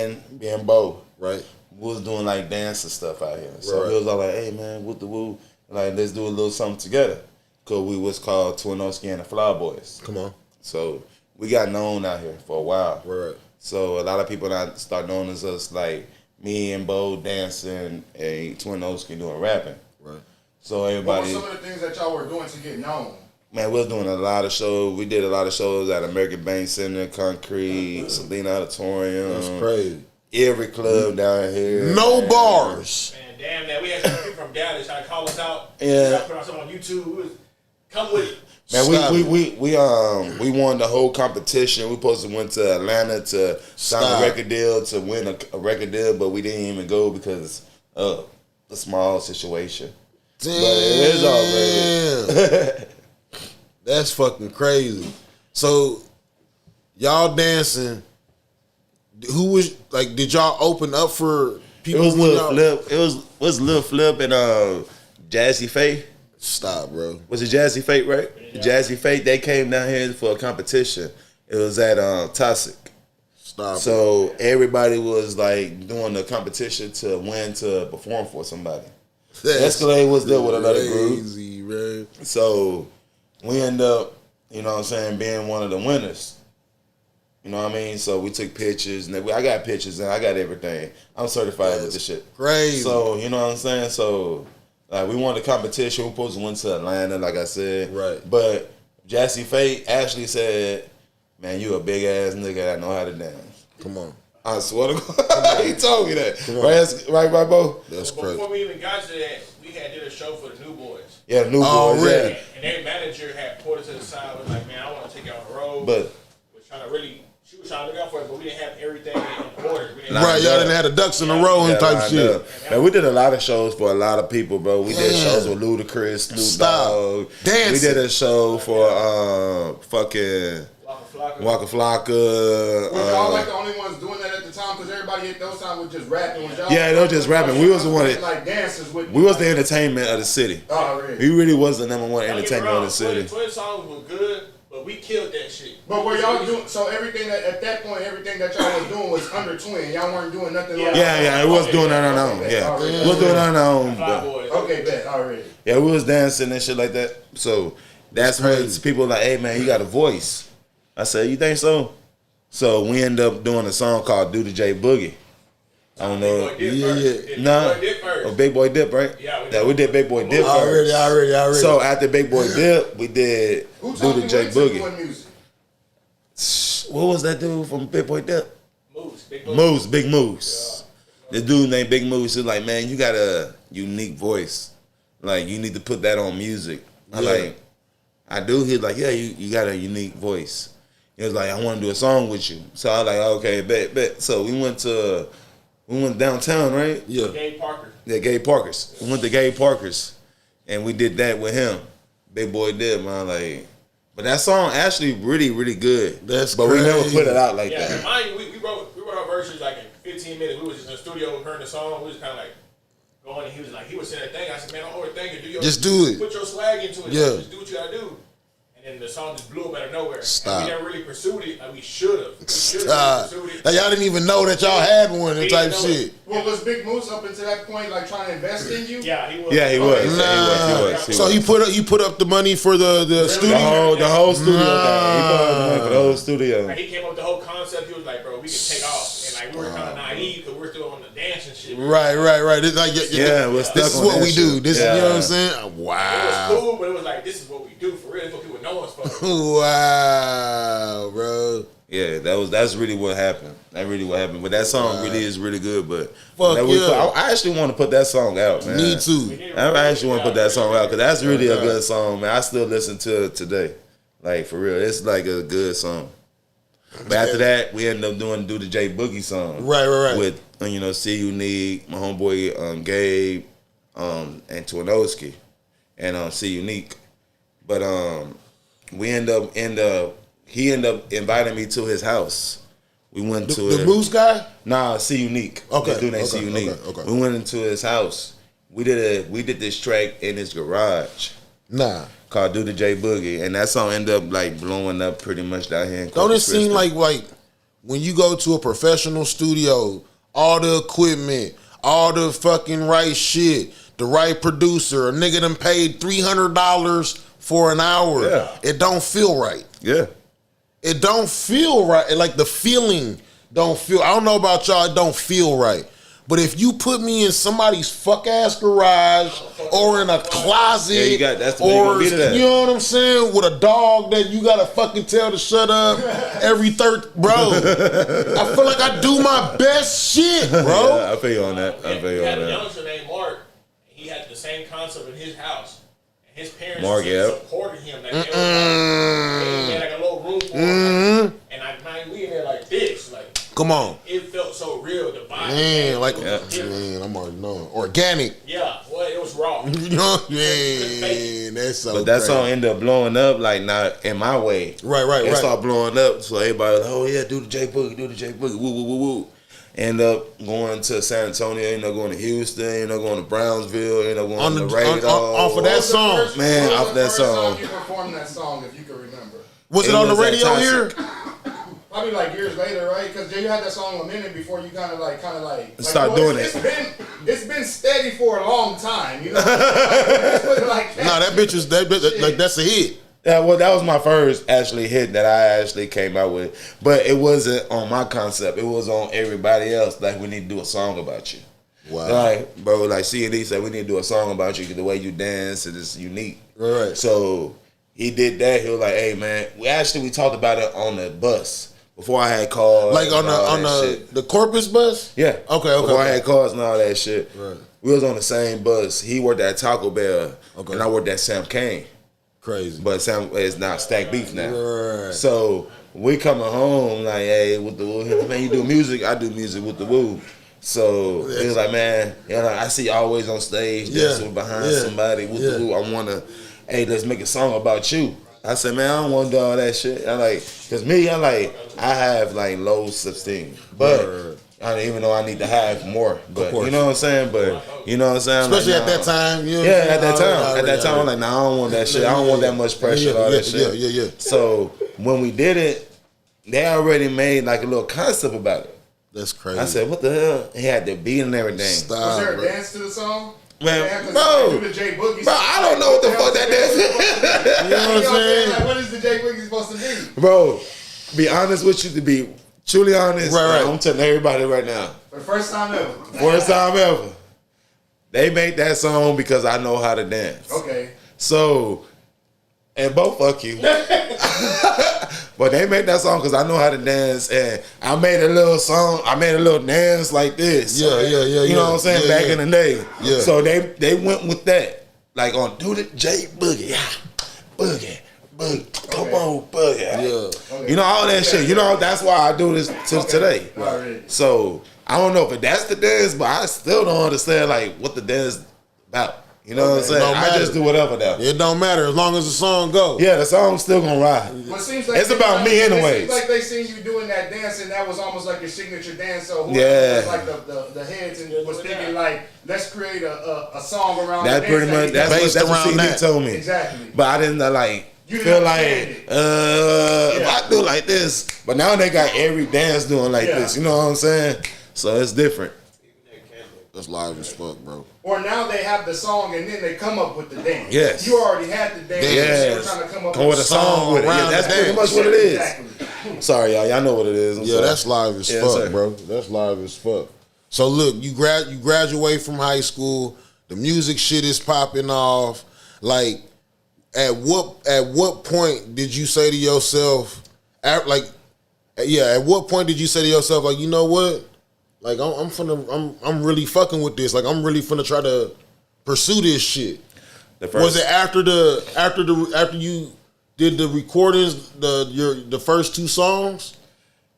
and Bo Right. was doing like dance and stuff out here. So Right. he was all like, hey man, what the woo? Like, let's do a little something together. Cause we was called Twinoski and the Fly Boys. Come on. So we got known out here for a while. Right. So a lot of people now start knowing as us like me and Bo dancing and Twinoski doing rapping. Right. So What were everybody, some of the things that y'all were doing to get known? man, we was doing a lot of shows. We did a lot of shows at American Bank Center, Concrete, Selena Auditorium. That's crazy. Every club down here. No bars. Man, damn that. We had some people from Dallas trying to call us out. Yeah. Y'all put out something on YouTube. We was, come with it. Man, Stop we won the whole competition. We supposed to went to Atlanta to sign Stop. a record deal to win a record deal, but we didn't even go because of the small situation. Damn. But it is all right. That's fucking crazy. So y'all dancing. Who was like? Did y'all open up for It people? was when Lil y'all- Flip. It was Lil Flip and Jazzy Faye. Stop, bro. Was it Jazzy Faye, right? Yeah. Jazzy Faye. They came down here for a competition. It was at Toxic. Stop. So everybody was like doing the competition to win to perform for somebody. That's Escalade was there with another group. crazy, bro. So we end up, you know what I'm saying, being one of the winners. You know what I mean? So we took pictures, and I got pictures, and I got everything. I'm certified with this shit. Crazy. So, you know what I'm saying? So, like, we won the competition. We supposed to win to Atlanta, like I said. Right. But Jazzy Faye actually said, man, you a big-ass nigga that know how to dance. Come on. I swear to God. He told me that. Come on. Right, Bo? That's But crazy. before we even got to that, we had did a show for the New Boys. Yeah, the new Oh, boys. really? Yeah. And their manager had pulled us to the side, was like, man, I want to take you on the road. But was trying to really, she was trying to look out for it, but we didn't have everything in order. We didn't Nah, Right, Lined y'all up. didn't have the ducks in a row and yeah, type lined shit. up. Man, we did a lot of shows for a lot of people, bro. We did Damn. shows with Ludacris, Snoop Stop. Dogg. Dancing. We did a show for fucking Waka Flocka. Waka Flocka. Was y'all like the only ones doing that at the time? Because everybody at those times was just rapping. Was y'all Yeah, they was just rapping. We was the one that- like dancers with. We was the entertainment of the city. Oh, really? We really was the number one Don't get me entertainment wrong, of the city. Twin songs were good, but we killed that shit. But were y'all doing so? Everything that at that point, everything that y'all was doing was under Twin. Y'all weren't doing nothing like Yeah, it was doing that on our own. Yeah, Okay. it was doing that on our own. Fly But Boys. Okay, bet already. yeah, we was dancing and shit like that. So that's when crazy. people like, hey man, you got a voice. I said, you think so? So we end up doing a song called "Do the J Boogie." I don't know. Nah, oh, Big Boy Dip, right? Yeah, we did Big Boy Dip Already. first. So after Big Boy Dip, we did Who Do taught the you J when to Boogie. doing music? What was that dude from Big Boy Dip? Moose. Big Moose. The dude named Big Moose is like, man, you got a unique voice. Like, you need to put that on music. I Yeah. like, I do. He's like, yeah, you got a unique voice. He was like, I want to do a song with you. So I was like, okay, bet. So we went downtown, right? Yeah. Gabe Parker. Yeah, Gabe Parker's. We went to Gabe Parker's, and we did that with him. Big Boy Dip, man. Like, but that song actually really, really good. That's but we never crazy. put it out like Yeah, that. mind you, we wrote our verses like in 15 minutes. We was just in the studio hearing the song. We was kind of like going, and he was saying that thing. I said, man, don't overthink it. Just do it. Put your swag into it. Yeah. Just do what you gotta do. And then the song just blew up out of nowhere. Stop. And we never really pursued it like we should have. We should Ah, have pursued it. like y'all didn't even know that y'all had one and We type didn't know shit. it. Well, was Big Moose up until that point like trying to invest in you? Yeah, he was. Yeah, he was. Nah. He So was. he put up the money for the studio. The whole studio thing. He Nah. put up the money for the whole studio. Like, he came up with the whole concept. He was like, bro, we can take off. And like we were kind of naive because we're still on the dance and shit. Right. It's like, Yeah, we're stuck this is on what that we do. shit. This Yeah. is, you know what I'm saying? It was Wow. cool, but it was like, this is what we do for real. It's what people know us for. Wow, bro. Yeah, that's really what happened. That really what happened. But that song really is really good. But Fuck that yeah. I actually want to put that song out, man. Me too. I actually want to put that song out because that's really a good song, man. I still listen to it today, like for real. It's like a good song. But after that, we ended up do the J Boogie song, Right. with See You Need, my homeboy Gabe, and Twinowski, and See Unique. But he ended up inviting me to his house. We went to The Moose guy? Nah, See Unique. Okay, That dude named See okay, Unique. okay. We went into his house. We did this track in his garage Nah. called "Do the J Boogie," and that song ended up like blowing up pretty much down here. In Don't it Corpus seem Christi. like when you go to a professional studio, all the equipment, all the fucking right shit, the right producer, a nigga done paid $300 for an hour. Yeah. It don't feel right. Yeah, It don't feel right. Like the feeling don't feel. I don't know about y'all. It don't feel right. But if you put me in somebody's fuck ass garage or in a closet, Yeah, you got- that's the way you or gonna be to that. you know what I'm saying, with a dog that you gotta fucking tell to shut up every third, bro. I feel like I do my best shit, bro. Yeah, I feel you on that. I feel He you had on a that. youngster named Mark. He had the same concept in his house. And his parents Mark, yeah. supported him. Like, they had like a little room for him. And we in there like this. Like, Come on, it felt so real. The vibe. man. Like, Yeah. man, I'm already knowing. Organic. Yeah, well, it was raw. You know what I mean? That's so But that crazy. song ended up blowing up, like, not in my way. Right. It started blowing up, so everybody was like, oh yeah, do the J Boogie, woo, woo, woo, woo. End up going to San Antonio, end up going to Houston, end up going to Brownsville, end up going to the Raiders. Off of that song. Man, off that song. You performed that song, if you can remember. Was it on the was radio that here? Probably like years later, right? Because you had that song a minute before you kind of like Start doing it. It's been steady for a long time, you know. Like that. Nah, that bitch was like that's a hit. Yeah, well, that was my first actually hit that I actually came out with. But it wasn't on my concept. It was on everybody else. Like, we need to do a song about you. Wow. Like, bro, like C&D said, we need to do a song about you because the way you dance is unique. Right. So he did that. He was like, hey, man, we talked about it on the bus before I had called. Like on the Corpus bus? Yeah. Okay. Before I had calls and all that shit. Right. We was on the same bus. He worked at Taco Bell. Okay. And I worked at Sam Kane. Crazy. But Sam is not Stack Beef now. Right. So we coming home like, hey, with the woo, man, you do music, I do music with the woo. So he was like, man, you know, I see you always on stage dancing behind somebody with the woo. I wanna, hey, let's make a song about you. I said, man, I don't want to do all that shit. Cause me, I have like low self-esteem, but I don't even know I need to have more. But you know what I'm saying? But you know what I'm saying? Especially like, at that time. You know yeah, at that time. At that time, I'm like, nah, I don't want that shit. I don't want that much pressure, all that shit. Yeah. So when we did it, they already made like a little concept about it. That's crazy. I said, what the hell? He had the beat and everything. Stop, Was there a bro. dance to the song? Man, Bro, bro, I don't know what the fuck that dance is. You know what I'm saying? Like, what is the J Boogie supposed to be? Bro, be honest with you, to be truly honest, Right. I'm telling everybody right now, For the first time ever. first time ever, they made that song because I know how to dance. Okay. So, and both fuck you. But they made that song because I know how to dance, and I made a little song. I made a little dance like this. Yeah. You know what I'm saying? Back in the day. Yeah. So they went with that, like on do the J Boogie, boogie, come on, boogie. Yeah. Okay. You know all that shit. You know that's why I do this till today. Alright. So I don't know if that's the dance, but I still don't understand like what the dance about. You know what I'm saying? Don't I matter. just do whatever now. It don't matter as long as the song goes. Yeah, the song's still gonna ride. Well, it seems like It's about me anyways. It seems like they seen you doing that dance, and that was almost like your signature dance. So whoever Yeah. was like the heads and was thinking like, let's create a song around That's the dance pretty much that that's we what Based CD around that. told me. Exactly. But I didn't like You feel didn't like understand if I do like this. But now they got every dance doing like Yeah. this. You know what I'm saying? So it's different. That's live as fuck, bro. Or now they have the song and then they come up with the dance. Yes. You already had the dance. Yes. You're trying to come up Come with a song with it. Yeah, around that's the pretty dance. much what it is. Exactly. Sorry, y'all. Y'all know what it is. I'm Yeah, sorry. that's live as Yes, fuck, sir. bro. That's live as fuck. So look, you graduate from high school. The music shit is popping off. Like, at what point did you say to yourself, at what point did you say to yourself, like, you know what? Like, I'm really fucking with this. Like, I'm really finna try to pursue this shit. Was it after you did the recordings, the first two songs?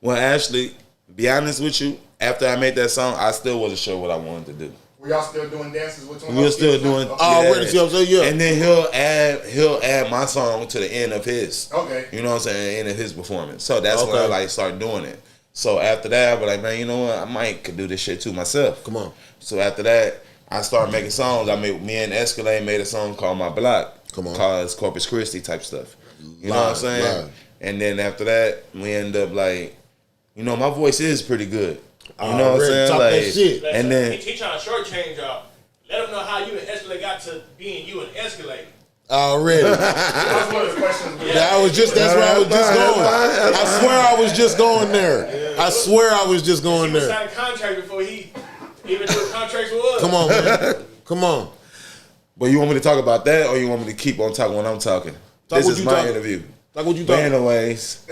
Well, actually, be honest with you, after I made that song, I still wasn't sure what I wanted to do. Were y'all still doing dances with We were still doing. Already, see what I'm saying? Yeah. And then he'll add my song to the end of his. Okay. You know what I'm saying? End of his performance. So that's when I Okay. like start doing it. So after that, I was like, man, you know what? I might could do this shit too myself. Come on. So after that, I started making songs. Me and Escalade made a song called My Block. Come on. Called Corpus Christi type stuff. You know what I'm Live, saying? live. And then after that, we end up like, you know, my voice is pretty good. You know what I'm Already saying? talk Like, that shit. and then he trying to shortchange y'all. Let them know how you and Escalade got to being you and Escalade. Already. That was one of the questions. That's where I was just going. I swear I was just going there. I swear I was just going He was there. signing a contract before he even knew what contracts was. Come on, man. Come on. But you want me to talk about that, or you want me to keep on talking when I'm talking? This what is you my talking. interview. Like what you But thought? anyways,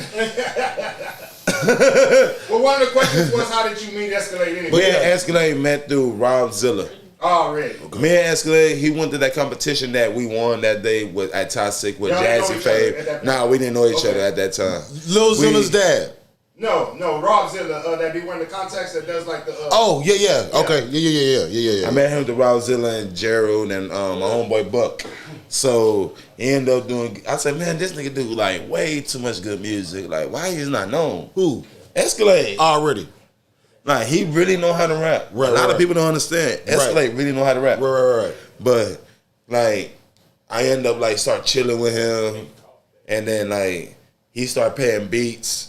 Well, one of the questions was, how did you meet Escalade anyway? me and Escalade met through Rob Zilla. Already. Me and Escalade, he went to that competition that we won that day with at Toxic with Y'all didn't Jazzy know each other at Fave. that Nah, we didn't know each Okay. other at that time. Lil Zilla's dad. No, Robzilla, that be wearing the contacts that does like the. Oh yeah. Okay, yeah. I met him with Robzilla and Gerald and my homeboy Buck. So he ended up doing. I said, man, this nigga do like way too much good music. Like, why he's not known? Who? Escalade. Already. Like, he really know how to rap. Right, a lot right. of people don't understand. Escalade really know how to rap. Right. But like, I end up like start chilling with him, and then like he start paying beats.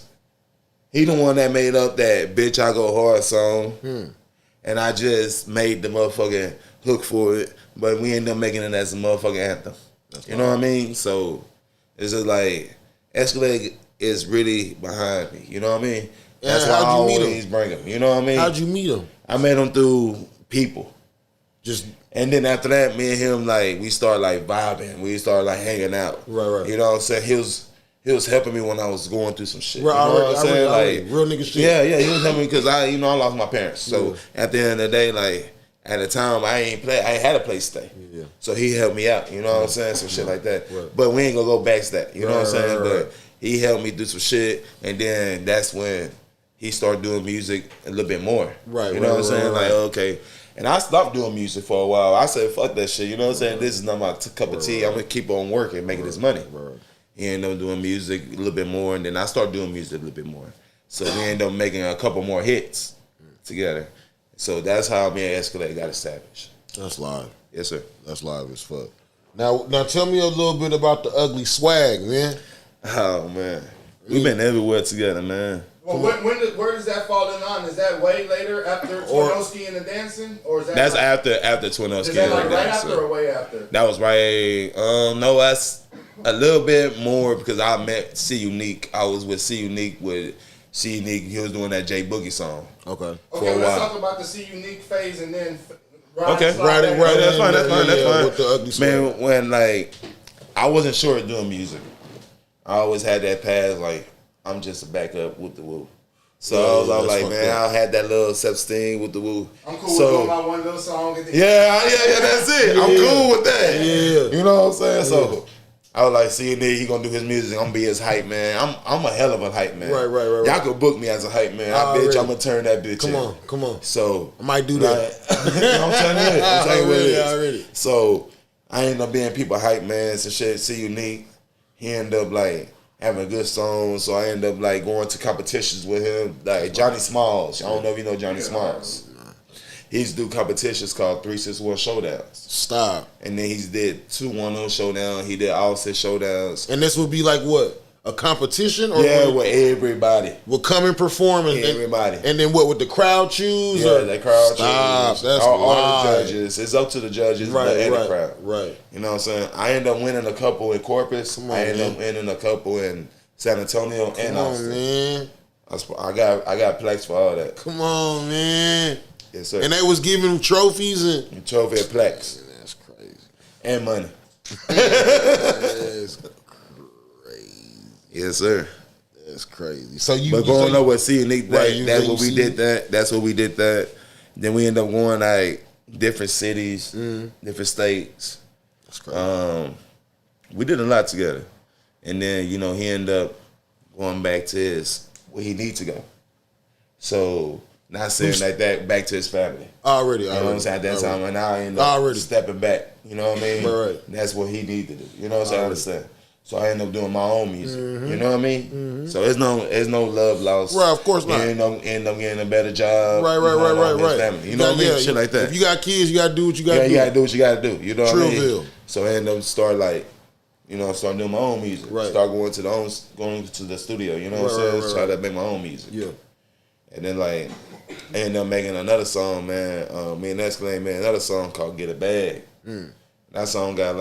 He the one that made up that "Bitch I Go Hard" song, and I just made the motherfucking hook for it. But we ended up making it as a motherfucking anthem. You know what I mean? So it's just like Escalade is really behind me. You know what I mean? That's why I always bring him. You know what I mean? How'd you meet him? I met him through people. Just And then after that, me and him, like, we started like vibing. We started like hanging out. Right. You know what I'm saying? He was helping me when I was going through some shit. Right, you know what I'm saying? already. Like, Real nigga shit. Yeah, he was helping me because I lost my parents. So at the end of the day, like, at the time, I ain't had a place to stay. Yeah. So he helped me out. You know what I'm saying? Some shit like that. Right. But we ain't gonna go back to that. You know what I'm saying? Right. But he helped me do some shit, and then that's when he started doing music a little bit more. Right, You know what I'm saying? right. Like, okay. And I stopped doing music for a while. I said, fuck that shit. You know what I'm saying? This is not my cup of tea. I'm going to keep on working, making this money. Right. He ended up doing music a little bit more, and then I started doing music a little bit more. So we ended up making a couple more hits together. So that's how me and Escalade got established. That's live. Yes, sir. That's live as fuck. Now tell me a little bit about the Ugly Swag, man. Oh, man. We've been everywhere together, man. Well, where does that fall in on? Is that way later after Twinowski and the Dancing, or is that That's like, after Twinowski. Is that like and right Dancing. after or way after? That was right. No, that's a little bit more because I met C Unique. I was with C Unique He was doing that J Boogie song. Okay. Okay, For a let's while. talk about the C Unique phase and then. Okay. Right. That's fine. That's fine. With the Ugly Swag. Man, when like I wasn't sure of doing music, I always had that past like I'm just a backup with the woo. So I was all that's like, fucked man, up. I had that little self-esteem with the woo. I'm cool with doing my one little song. And then Yeah, that's it. I'm cool with that. Yeah. You know what I'm saying? So I was like, see, he gonna do his music. I'm gonna be his hype man. I'm a hell of a hype man. Right. Y'all could book me as a hype man. Already. I'm gonna turn that bitch in. Come on. So I might do that. I'm telling you, I'm telling you what it is. Already. So I ended up being people hype man and shit. See Unique. He ended up like having a good song. So I ended up like going to competitions with him. Like Johnny Smalls. I don't know if you know Johnny Smalls. He used to do competitions called 361 Showdowns. Stop. And then he did 210 Showdown. He did all six showdowns. And this would be like what? A competition? Or Yeah, with everybody. will come and perform and Everybody. And then what would the crowd choose? Yeah, or? the crowd Stop. chooses. That's all the wild. judges. It's up to the judges and the crowd. Right. You know what I'm saying? I ended up winning a couple in Corpus. Come on, I ended man. up winning a couple in San Antonio and Come on, Austin. man. I got plaques for all that. Come on, man. Yes, sir. And they was giving trophies and trophy and plaques that's crazy. and money. That's crazy. Yes, sir. That's crazy. So you But going over see Nick, Right, that's you what we see- did. That's what we did. That. Then we ended up going like different cities, different states. That's crazy. We did a lot together, and then he ended up going back to where he needs to go. So not saying like that back to his family. Already. You know what I'm saying? At that time, and now I ended up stepping back. You know what I mean? Right. That's what he needed to do. You know what I'm saying? I understand. So I ended up doing my own music. You know what I mean? So it's no love lost. Right, of course not. He end up getting a better job. Right. Family. You know what I mean? Shit like that. If you got kids, you gotta do what you gotta do. You gotta do what you gotta do. You know what I mean? Truville. So I ended up start doing my own music. Right. Start going to the studio. You know what I'm saying? Right. Try to make my own music. Yeah. And then I ended up making another song, man. Me and Escalade made another song called "Get a Bag." That song got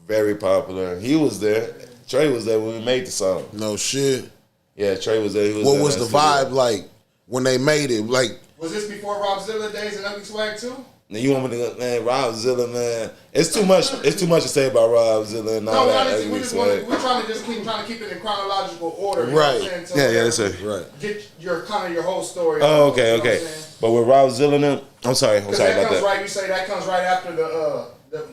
very popular. He was there. Trey was there when we made the song. No shit. Yeah, Trey was there. He was What there was in the studio. vibe like when they made it? Like, Was this before Robzilla days and Ugly Swag too? Now you want me to man, Robzilla, man. It's too much to say about Robzilla and all No, that. honestly, we're trying to keep it in chronological order. You know Right. what I'm saying? So Yeah, that's it. right. Get your whole story. Oh, out, okay. you know what I'm saying? But with Robzilla, I'm sorry Because about that comes that. right. You say that comes right after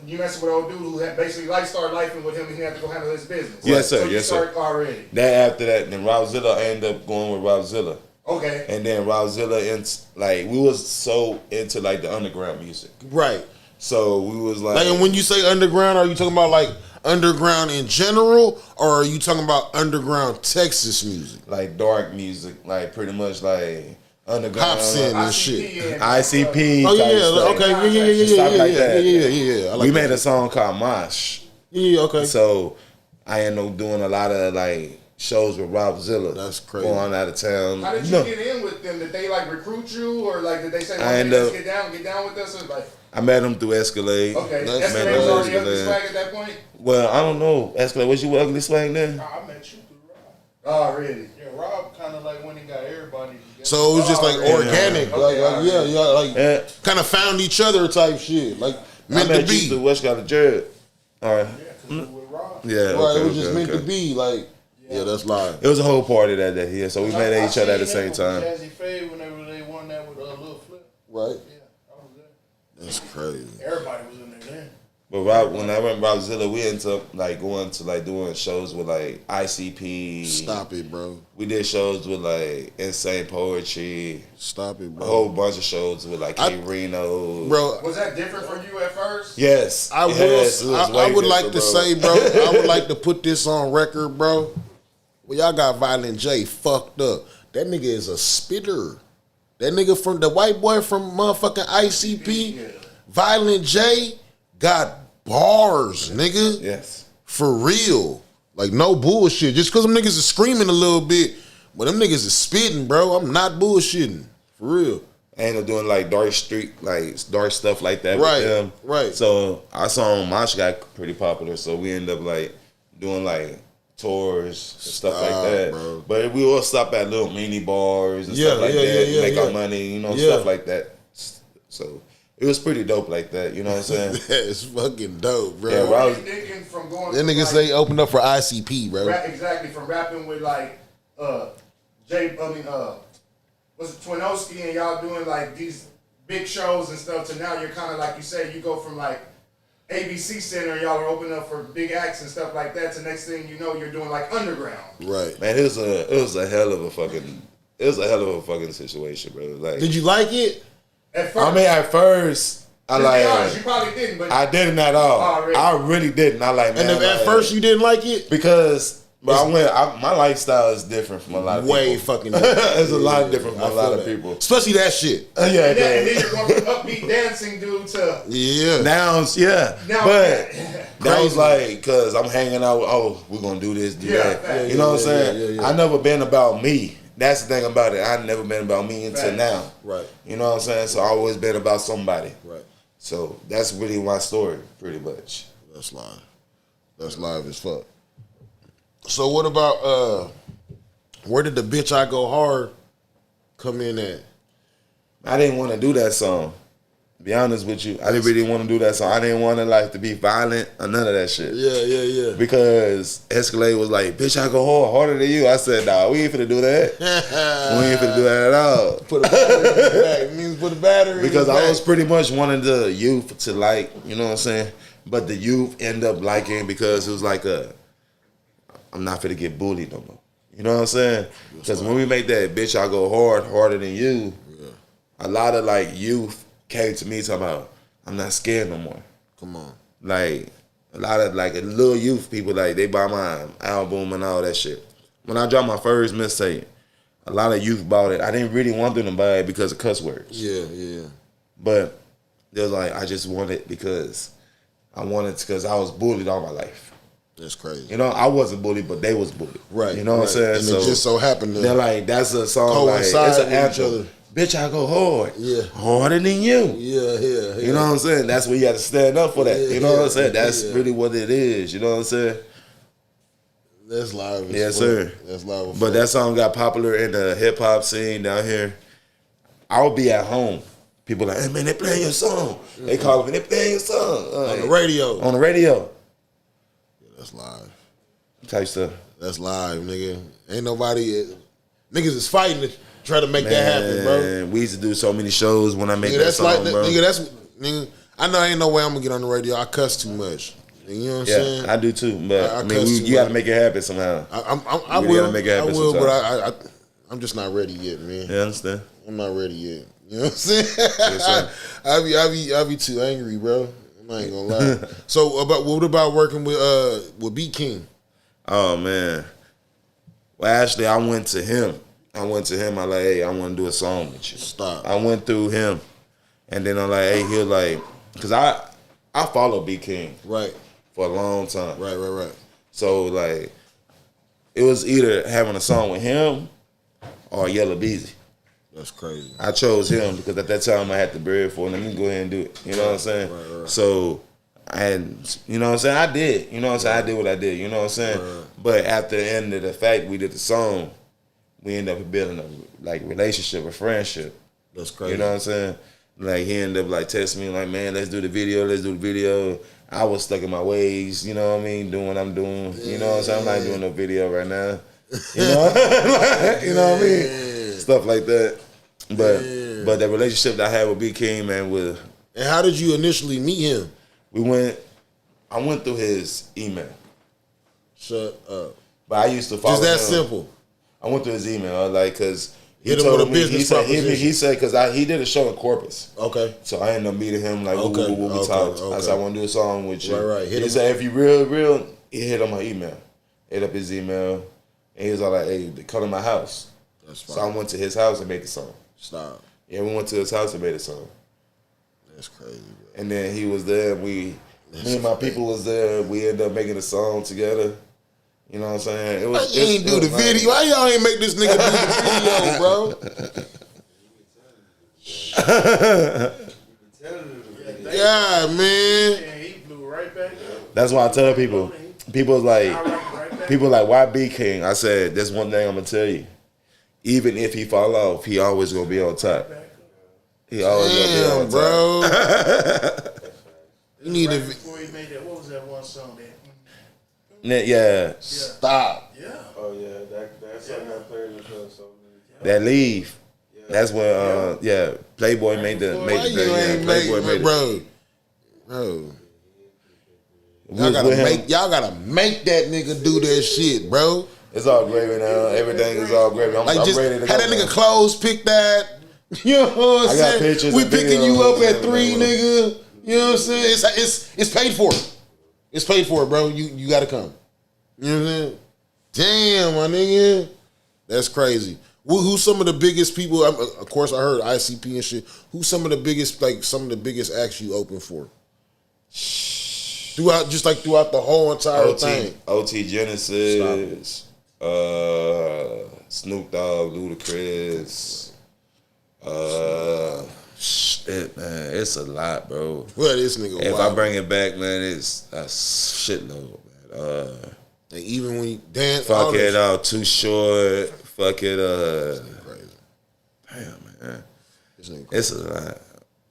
You messing with old dude who had basically started lifing with him and he had to go handle his business. Yes, sir. So you Yes, sir. start already. Then after that, then Robzilla, I ended up going with Robzilla. Okay. And then Robzilla, like, we was so into, like, the underground music. Right. So we was like... Like, and when you say underground, are you talking about, like, underground in general, or are you talking about underground Texas music? Like, dark music, like, pretty much, like... Underground, Hopsin and shit. ICP. Oh type yeah, stuff. okay, Stuff like yeah, that. yeah. I like We that. made a song called Mosh. Yeah, okay. So I ended up doing a lot of like shows with Robzilla. That's crazy. Going out of town. How did you get in with them? Did they like recruit you, or like did they say, let's get down with us? Or like, I met them through Escalade. okay, That's Escalade was already Escalade. Ugly Swag at that point. Well, I don't know. Escalade, was you with Ugly Swag then? Nah, I met you through Rob. Oh, really? Yeah, Rob kind of like when he got everybody together. So it was just like organic, Okay, kind of found each other type shit, like meant I to met you be. through West Got Jared. All right. Yeah, because you with Rob. Yeah. Right, Okay, it was just okay, meant okay. to be. Like, yeah, that's live. It was a whole party that day. Yeah, so we met I each other at the seen same him time. with Jazzy Fade whenever they won that with Lil Flip. Right, Yeah, I was there. that's crazy. Everybody was in there then. But when I went Robzilla, we ended up like going to like doing shows with like ICP. Stop it, bro. We did shows with like Insane Poetry. Stop it, A bro. whole bunch of shows with like K Reno. Bro, Was that different for you at first? Yes. I yes, it will. was I way would like to different, say, bro. I would like to put this on record, bro. Well, y'all got Violent J fucked up. That nigga is a spitter. That nigga from the white boy from motherfucking ICP, Violent J, got bars, nigga. Yes. For real. Like, no bullshit. Just because them niggas is screaming a little bit, but them niggas is spitting, bro. I'm not bullshitting. For real. I ended up doing like dark street, like dark stuff like that Right, with them. right. So our song Mosh got pretty popular, so we ended up like doing like tours and stuff like Stop, that. bro. But we all stop at little mini bars and Yeah, stuff like yeah, that, yeah, make yeah. our money, you know, Yeah. stuff like that. So it was pretty dope like that, you know what I'm saying? That's fucking dope, bro. Yeah, What Rob- were you thinking from going? That from, nigga like, say opened up for ICP, bro. exactly from rapping with like was it Twinowski and y'all doing like these big shows and stuff to now you're kind of like you say you go from like ABC Center and y'all are opening up for big acts and stuff like that to next thing you know you're doing like underground. Right. Man, it was a hell of a fucking situation, bro. Like, Did you like it? At first, I mean, at first, I to like. be honest, you probably didn't, but I didn't at all. Oh, really? I really didn't. I like, man. And if at like, first you didn't like it? because my lifestyle is different from a lot of Way people. fucking different. It's a lot different from I a lot feel of that. people. Especially that shit. Yeah, and yeah. then you're going from upbeat dancing dude to Yeah. Now, yeah. Now- But that was Crazy. like, cause I'm hanging out with, oh, we're gonna do this, do Yeah, that. facts. You know what I'm Yeah, saying? yeah. I never been about me. That's the thing about it. I never been about me until Facts. now. Right. You know what I'm saying? So I always been about somebody. Right. So that's really my story, pretty much. That's live. That's live as fuck. So what about where did the bitch I go hard come in at? I didn't want to do that song. To be honest with you, I didn't really want to do that song. I didn't want to like to be violent or none of that shit. Yeah. Because Escalade was like, bitch, I go hard, harder than you. I said, nah, we ain't finna do that. We ain't finna do that at all. Put a battery in the back. It means put a battery Because in the I was back. pretty much wanting the youth to like, you know what I'm saying? But the youth end up liking because it was like I'm not finna get bullied no more. You know what I'm saying? Because when we make that bitch, I go hard, harder than you, a lot of like youth came to me talking about, I'm not scared no more. Come on. Like a lot of like little youth people, like they buy my album and all that shit. When I dropped my first mixtape, a lot of youth bought it. I didn't really want them to buy it because of cuss words. Yeah. But they was like, I just want it because I was bullied all my life. That's crazy. You know, I wasn't bullied, but they was bullied. Right. You know what I'm saying? And it just so happened to they're like, that's a song like it's coincide an with each anthem. other. Bitch, I go hard. Yeah. Harder than you. Yeah. You know what I'm saying? That's where you got to stand up for that. Yeah, You know what I'm yeah, saying? That's yeah. really what it is. You know what I'm saying? That's live as Yes, fuck. sir. That's live as But fuck. that song got popular in the hip hop scene down here. I would be at home. People like, hey man, they playing your song. They call me, they playing your song. on the radio. On the radio. That's live. Type stuff. That's live, nigga. Ain't nobody niggas is fighting to try to make that happen, bro. Man, we used to do so many shows when I made Nigga, that that's song, like bro. nigga, that's nigga. I know ain't no way I'm gonna get on the radio. I cuss too much. You know what I'm saying? I do too. But I mean, you got to make it happen somehow. I will. Gotta make it happen but I'm just not ready yet, man. You understand? I'm not ready yet. You know what I'm saying? Yes, I be too angry, bro. I ain't gonna lie. So what about working with B King? Oh man. Well, actually, I went to him. I'm like, hey, I want to do a song with you. Stop. I went through him, and then I'm like, hey, he was like, because I follow B King Right. for a long time. Right. So like, it was either having a song with him or Yellow Beezy. That's crazy. I chose him because at that time I had the bread for it. Let me go ahead and do it. You know what I'm saying? Right. So I had, you know what I'm saying? I did. You know what I'm saying? I did what I did. You know what I'm saying? Right. But after the end of the fact, we did the song. We ended up building a like relationship, a friendship. That's crazy. You know what I'm saying? Like he ended up like texting me like, man, let's do the video. I was stuck in my ways. You know what I mean? Doing what I'm doing. You know what I'm saying? I'm not doing no video right now. You know? You know what I mean? Stuff like that. But the relationship that I had with B King, man, was. And how did you initially meet him? I went through his email. Shut up. But I used to follow Just that him. simple. I went through his email, like, because he Hit him told with a me, business he said, proposition. because he did a show in Corpus. Okay. So I ended up meeting him, like, we talked. I said, I want to do a song with you. Right. He said, if you real, he hit on my email. Hit up his email. And he was all like, hey, come to my house. That's fine. So I went to his house and made the song. Stop. Yeah, we went to his house and made a song. That's crazy, bro. And then he was there. Me and my people was there. We ended up making a song together. You know what I'm saying? Why you ain't do the video? Why y'all ain't make this nigga do the video, bro? Yeah, man. And he blew right back up. That's why I tell people like, why B King? I said, there's one thing I'm gonna tell you. Even if he fall off, he always gonna be on top. He always gonna be on top. Bro. You need to. Before he made that, what was that one song that? Yeah. Stop. Yeah. Oh yeah, that song I played in the club so many times. That Leave. That's when Playboy made the Why you ain't Playboy make, it. bro? Y'all gotta make that nigga do that shit, bro. It's all gravy now. Everything is all gravy. I'm Just ready to have go. that nigga clothes pick that. You know what I'm I got saying? pictures We and picking videos you up at and 3, everything, nigga. You know what I'm saying? It's paid for. It's paid for, bro. You gotta come. You know what I'm saying? Damn, my nigga. That's crazy. Who's some of the biggest people? Of course, I heard ICP and shit. Who's some of the biggest acts you open for? Throughout the whole entire thing. OT Genesis, Snoop Dogg, Ludacris. Shit, man, it's a lot, bro. Well, this nigga. If wild. I bring it back, man, it's a shitload, man. And even when you dance, Fuck it out, Too Short. Fuck it, crazy. Damn, man, This nigga it's a lot.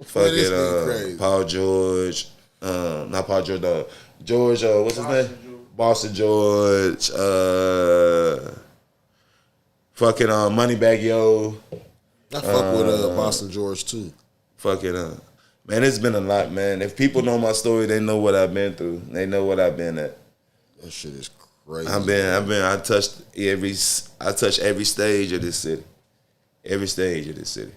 Fuck this it, nigga crazy. Paul George, not Paul George, George, what's his name? Boston George, fucking Moneybag Yo. I fuck with Boston George too. Fucking man, it's been a lot, man. If people know my story, they know what I've been through. They know what I've been at. That shit is crazy. I touched every stage of this city. Every stage of this city.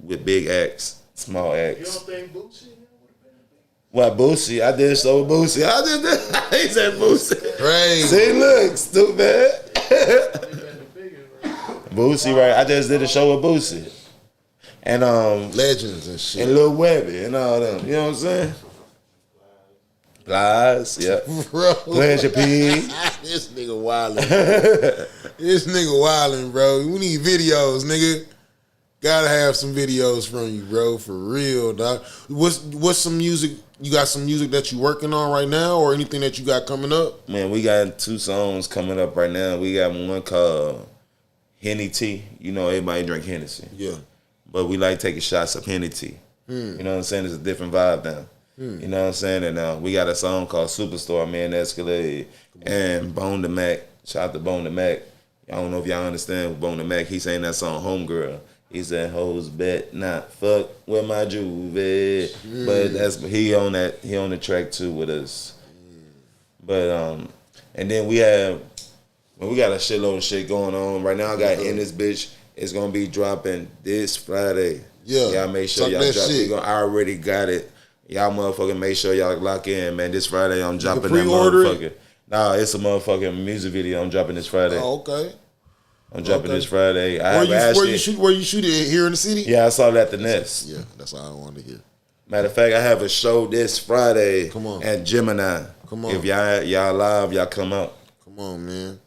With big acts, small You acts. don't think Boosie would have been a big? What, Boosie? I did so with Boosie. I did that. He said Boosie. Crazy. See, look, stupid. Been the biggest, right? Boosie, right? I just did a show with Boosie. And Legends and shit. and Lil Webby and all them. You know what I'm saying? Lies, yeah. Bro. Pleasure P. This nigga wildin'. This nigga wildin', bro. We need videos, nigga. Gotta have some videos from you, bro. For real, dog. What's some music? You got some music that you working on right now, or anything that you got coming up? Man, we got 2 songs coming up right now. We got one called Henny T. You know, everybody drink Hennessy. Yeah. But we like taking shots of Henny T. You know what I'm saying? It's a different vibe now. You know what I'm saying? And we got a song called Superstar, Man Escalade, and Bone the Mac. Shout out to Bone the Mac. I don't know if y'all understand Bone the Mac. He sang that song Homegirl. He said, "Hoes bet not fuck with my juvie." But that's he on the track too with us. But and then we got a shitload of shit going on right now. I got In This Bitch. It's gonna be dropping this Friday. Yeah, y'all make sure y'all drop it. I already got it. Y'all motherfucking make sure y'all lock in, man. This Friday I'm dropping that motherfucker. Nah, it's a motherfucking music video. I'm dropping this Friday. Oh, okay. I'm dropping this Friday. Where you shoot it here in the city? Yeah, I saw it at the Nest. Yeah, that's all I wanted to hear. Matter of fact, I have a show this Friday. Come on. At Gemini. Come on. If y'all live, y'all come out. Come on, man.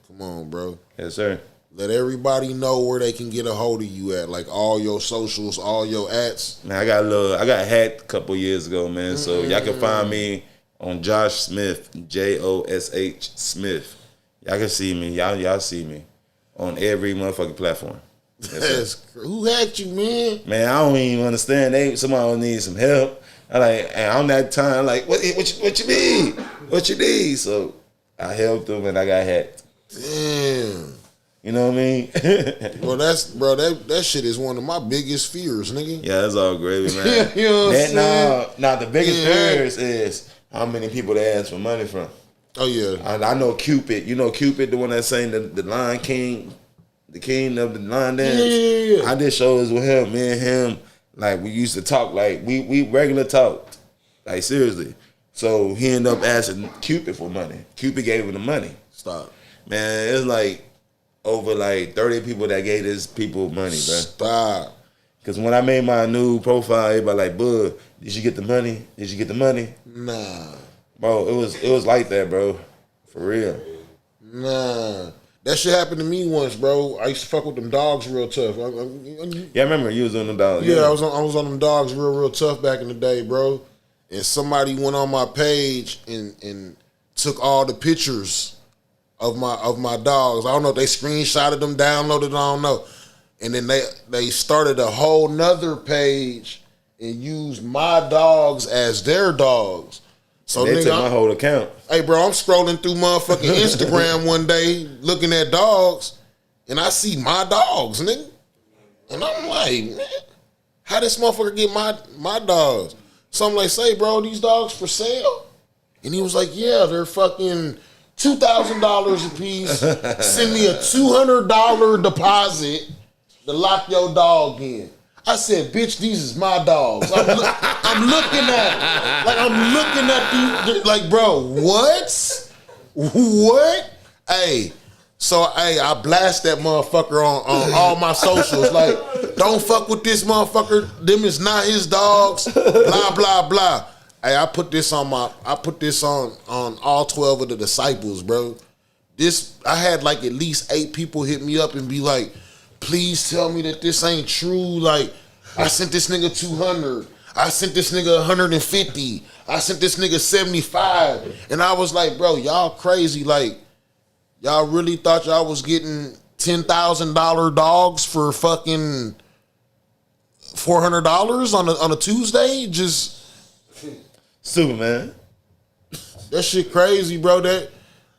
Come on, bro. Yes, sir. Let everybody know where they can get a hold of you at, like all your socials, all your ads. Man, I got hacked a couple years ago, man. So y'all can find me on Josh Smith, Josh Smith. Y'all can see me. Y'all see me on every motherfucking platform. Yes, who hacked you, man? Man, I don't even understand. Somebody need some help. I'm like, and on that time, like, what you need? What you need? So I helped them and I got hacked. Damn. You know what I mean? Well, that shit is one of my biggest fears, nigga. Yeah, that's all gravy, man. You know what I'm saying? Now the biggest fears is how many people they ask for money from. Oh yeah, I know Cupid. You know Cupid, the one that sang the Lion King, the king of the lion dance. Yeah. I did shows with him. Me and him, like we used to talk, like we regular talked, like seriously. So he ended up asking Cupid for money. Cupid gave him the money. Stop, man. It's like over like 30 people that gave this people money, bro. Stop. Cause when I made my new profile, everybody like, "Bud, did you get the money? Did you get the money?" Nah, bro. It was like that, bro. For real. Nah. That shit happened to me once, bro. I used to fuck with them dogs real tough. Yeah, I remember you was on them dogs. Yeah, I was on them dogs real tough back in the day, bro. And somebody went on my page and took all the pictures of my dogs. I don't know if they screenshotted them, downloaded it, I don't know. And then they started a whole nother page and used my dogs as their dogs. So they took my whole account. Hey, bro, I'm scrolling through motherfucking Instagram one day looking at dogs, and I see my dogs, nigga. And I'm like, man, how this motherfucker get my dogs? So I'm like, say, bro, these dogs for sale? And he was like, yeah, they're fucking $2,000 a piece. Send me a $200 deposit to lock your dog in. I said, bitch, these is my dogs. I'm looking at it. Like, I'm looking at these. Like, bro, what? What? Hey, so, I blast that motherfucker on all my socials. Like, don't fuck with this motherfucker. Them is not his dogs. Blah, blah, blah. Hey, I put this on all 12 of the disciples, bro. I had like at least 8 people hit me up and be like, please tell me that this ain't true. Like, I sent this nigga 200. I sent this nigga 150. I sent this nigga 75. And I was like, bro, y'all crazy. Like, y'all really thought y'all was getting $10,000 dogs for fucking $400 on a Tuesday? Just stupid, man. That shit crazy, bro. That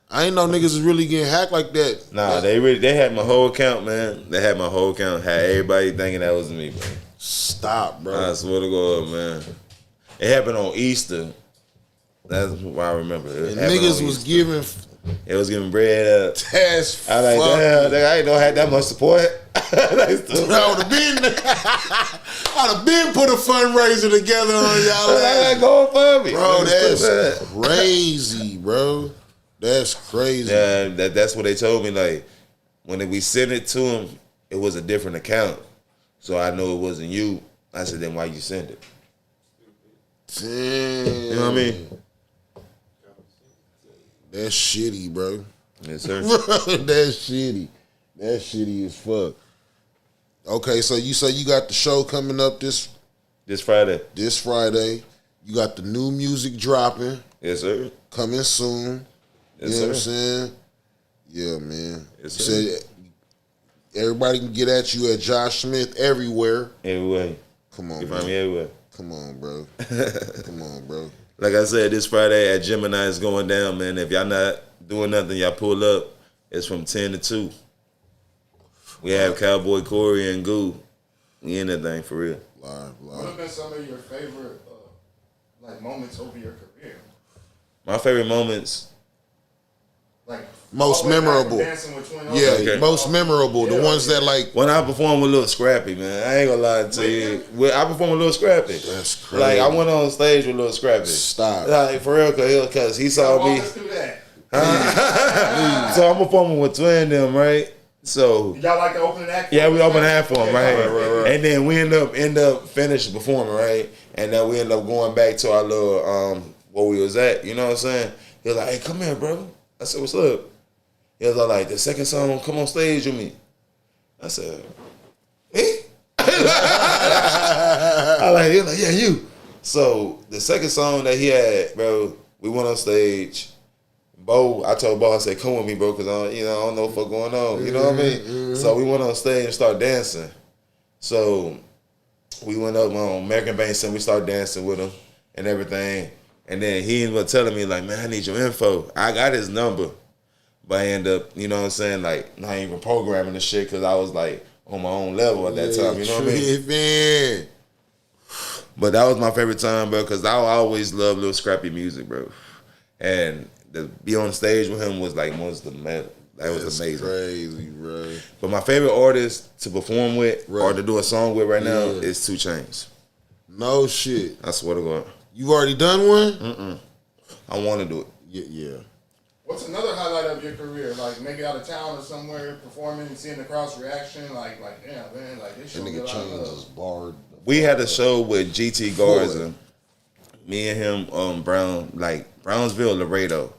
I ain't know niggas is really getting hacked like that. Nah, they had my whole account, man. They had my whole account. Had everybody thinking that was me, bro. Stop, bro. I swear to God, man. It happened on Easter. That's why I remember. And niggas was giving. It was giving bread up. That's I like, damn, I ain't know I had that much support. I would have been put a fundraiser together on y'all. Like, go for me, bro. That's crazy, bro. That's crazy. Yeah, that's what they told me. Like, when we sent it to him, it was a different account. So I know it wasn't you. I said, then why you send it? Damn. You know what I mean? That's shitty, bro. Yes, sir. That's shitty. That's shitty as fuck. Okay, so you say you got the show coming up this Friday. This Friday. You got the new music dropping. Yes, sir. Coming soon. Yes, you know sir. what I'm saying? Yeah, man. Yes, You sir. said everybody can get at you at Josh Smith everywhere. Everywhere. Come on, You man. find me everywhere. Come on, bro. Come on, bro. Like I said, this Friday at Gemini is going down, man. If y'all not doing nothing, y'all pull up. It's from 10 to 2. We have Cowboy Corey and Goo We in that thing for real. What have been some of your favorite like moments over your career? My favorite moments. Like Most all the way back from memorable. Dancing with Twin Yeah, Okay. most memorable. The ones that like. When I performed with Lil Scrappy, man, I ain't gonna lie to you. I performed with Lil Scrappy. That's crazy. Like I went on stage with Lil Scrappy. Stop. Like for real, cause he saw walk me. us through that. So I'm performing with Twin them, right? So Y'all like the opening act? yeah, we open half for him, right? right. And then we end up finishing performing, right? And then we end up going back to our little where we was at. You know what I'm saying? He was like, "Hey, come here, bro." I said, "What's up?" He was like, "The second song, come on stage with me." I said, "Me?" He was like, "Yeah, you." So the second song that he had, bro, we went on stage. I told Bo, I said, "Come with me, bro, because I don't know what fuck going on." You know what I mean? Mm-hmm. So we went on stage and started dancing. So we went up on American Banks and we started dancing with him and everything. And then he ended up telling me, like, "Man, I need your info." I got his number. But I end up, you know what I'm saying, like, not even programming the shit because I was, like, on my own level at that time. You know what I mean? Man. But that was my favorite time, bro, because I always loved Lil Scrappy music, bro. And to be on stage with him was like that was amazing. Crazy, bro. But my favorite artist to perform with or to do a song with right now is 2 Chainz. No shit. I swear to God. You've already done one? I want to do it. Yeah. What's another highlight of your career? Like maybe out of town or somewhere performing and seeing the crowd's reaction. Like damn man, like this That shit. nigga Chainz is barred. We had a show with GT Garza. Me and him, Brownsville, Laredo.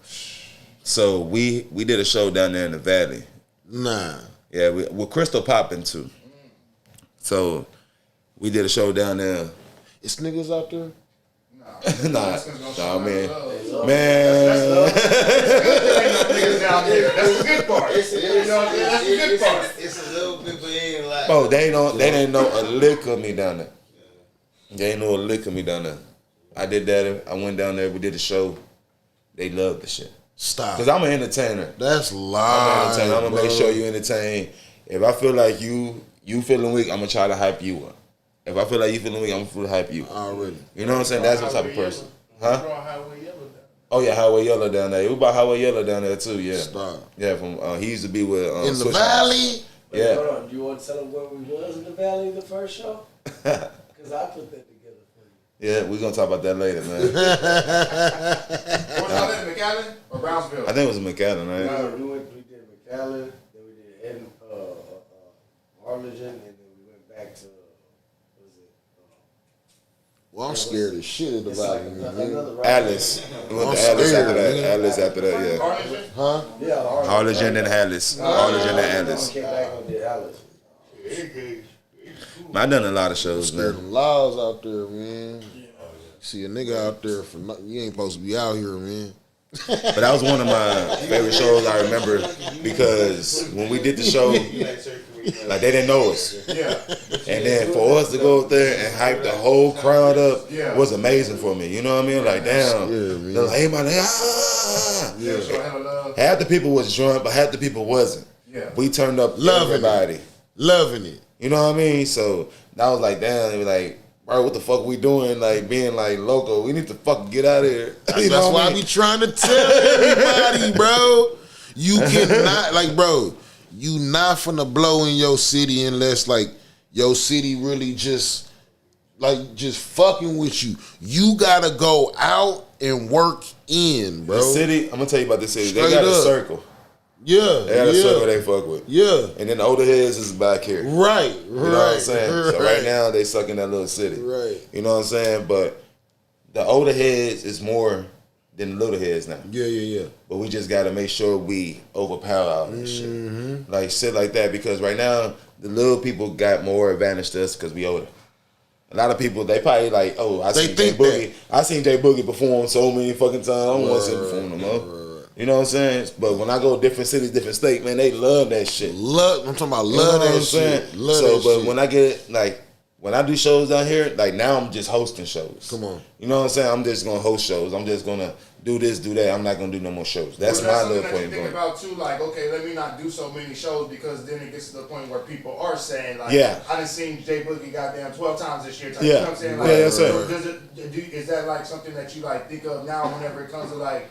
So we did a show down there in the valley. Nah. Yeah, with Crystal Poppin' too. So we did a show down there. It's niggas out there? Nah, man. Niggas down there. That's the good part. That's the good part. It's a little bit, but it ain't like. Oh, they didn't know a lick of me down there. They ain't know a lick of me down there. I did that. I went down there. We did a show. They loved the shit. Stop. Cause I'm an entertainer. That's live. I'm gonna make sure you entertain. If I feel like you feeling weak, I'm gonna try to hype you up. If I feel like you feeling weak, I'm gonna hype you up. Already. You know what I'm saying? That's the type of person. Huh? Highway Yellow down. Oh yeah, Highway Yellow down there. We about Highway Yellow down there too. Yeah. Stop. Yeah. From he used to be with in the Switch valley. House. Yeah. Hold on, do you want to tell them where we was in the valley the first show? Because I put that together for you. Yeah, we're gonna talk about that later, man. Was y'all in McAllen or Brownsville? I think it was McAllen, right? No, we did McAllen, then we did Harlingen, and then we went back to Well, I'm scared as shit of the valley. another Alice. We went to I'm Alice scared, after that. nigga. Alice after that, yeah. Harlingen? Huh? Yeah, Harlingen and Alice. Harlingen and Alice. Came back and did Alice. I done a lot of shows, Scared man. them laws out there, man. See a nigga out there for nothing. You ain't supposed to be out here, man. But that was one of my favorite shows I remember because when we did the show, like they didn't know us. Yeah. And then for us to go up there and hype the whole crowd up Yeah. was amazing for me. You know what I mean? Like, damn. Yeah, man. They're like, hey, my nigga, Yeah. So hella love. Half the people was drunk, but half the people wasn't. Yeah. We turned up Loving everybody. Loving it. You know what I mean? So that was like, damn, they were like, bro, what the fuck we doing? Like being like local. We need to fucking get out of here. You know That's what why I I mean? be trying to tell everybody, bro. You cannot, like, bro, you not finna blow in your city unless, like, your city really just fucking with you. You gotta go out and work in, bro. The city, I'm gonna tell you about this city. Straight They got a up. circle. Yeah, They got a circle they fuck with. yeah. And then the older heads is back here. Right, right. You know what I'm saying? So right now they suck in that little city. Right. You know what I'm saying? But the older heads is more than the little heads now. Yeah. But we just gotta make sure we overpower all that Mm-hmm. shit. Like shit like that, because right now the little people got more advantage to us because we older. A lot of people, they probably like, oh, I They seen Jay think Boogie. I seen Jay Boogie perform so many fucking times. I don't want to see him perform no more. You know what I'm saying? But when I go different cities, different states, man, they love that shit. I'm talking about You know love what I'm that saying? shit. Love so, that but shit. when I get like when I do shows down here, like now I'm just hosting shows. Come on. You know what I'm saying? I'm just gonna host shows. I'm just gonna do this, do that. I'm not gonna do no more shows. That's Well, my something little that point you of think going. about too, like, okay, let me not do so many shows because then it gets to the point where people are saying, like, Yeah. I done seen Jay Boogie goddamn 12 times this year. Type, Yeah. You know what I'm saying? Like, Yeah, yes, sir. Is that like something that you like think of now whenever it comes to like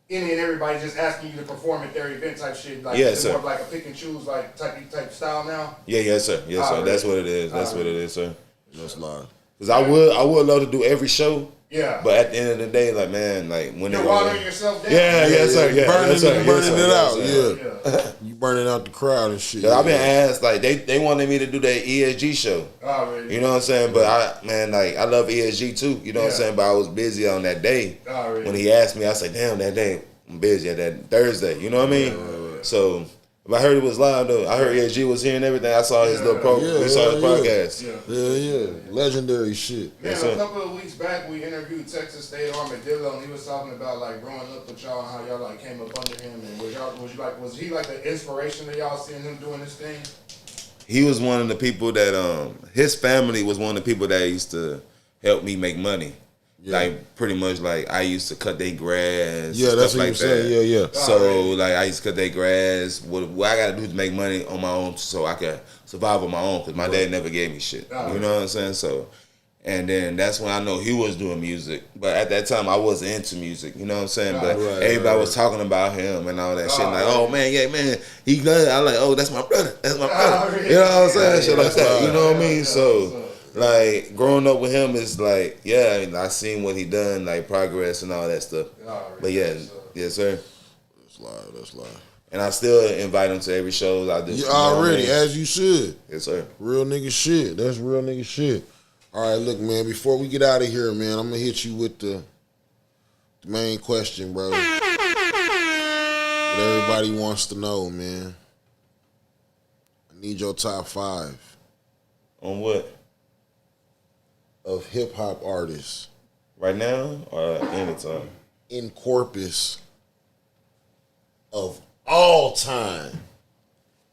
any and everybody just asking you to perform at their event type shit? Like, Yes, is it sir. more of like a pick and choose like type style now? Yeah, yes, sir. Yes, sir. Alright. That's what it is. That's what it is, sir. That's live. Cause I would love to do every show. Yeah. But at the end of the day, like man, like when You're they watering yourself down. Yeah, yes, sir. Yeah, burning, yes, sir. burning Yes, it sir. out. Yes, sir. Yeah. You burning out the crowd and shit. Cause I've been asked like they wanted me to do that ESG show. Already. You know what I'm saying? But I love ESG too. You know what I'm saying? But I was busy on that day. Already. When he asked me, I said, "Damn, that day I'm busy at that Thursday." You know what I mean? So, but I heard it was live though. I heard ESG was here and everything. I saw his little program. We saw his podcast. Yeah. Legendary shit. Man, Yes, a sir. couple of weeks back, we interviewed Texas State Armadillo, and he was talking about like growing up with y'all and how y'all like came up under him, and was he like the inspiration of y'all seeing him doing this thing? He was one of the people that his family was one of the people that used to help me make money. Yeah. Like pretty much like I used to cut their grass. Yeah, and that's stuff what like you that. saying. Yeah. So like I used to cut their grass. What I gotta do is make money on my own so I can survive on my own because my dad never gave me shit. You know what I'm saying? So, and then that's when I know he was doing music. But at that time I wasn't into music. You know what I'm saying? But everybody was talking about him and all that shit. Like, oh man, yeah, man, he good. I like, oh, that's my brother. That's my brother. You know what I'm saying? Shit like that. You know what I mean? So. Like growing up with him is like, yeah, I seen what he done, like progress and all that stuff. But yeah, yes sir. That's live. And I still invite him to every show I do. You already, as you should. Yes sir. Real nigga shit. That's real nigga shit. All right, look, man, before we get out of here, man, I'm going to hit you with the main question, bro. What everybody wants to know, man. I need your top 5 On what? of hip-hop artists Right now or anytime? in Corpus of all time.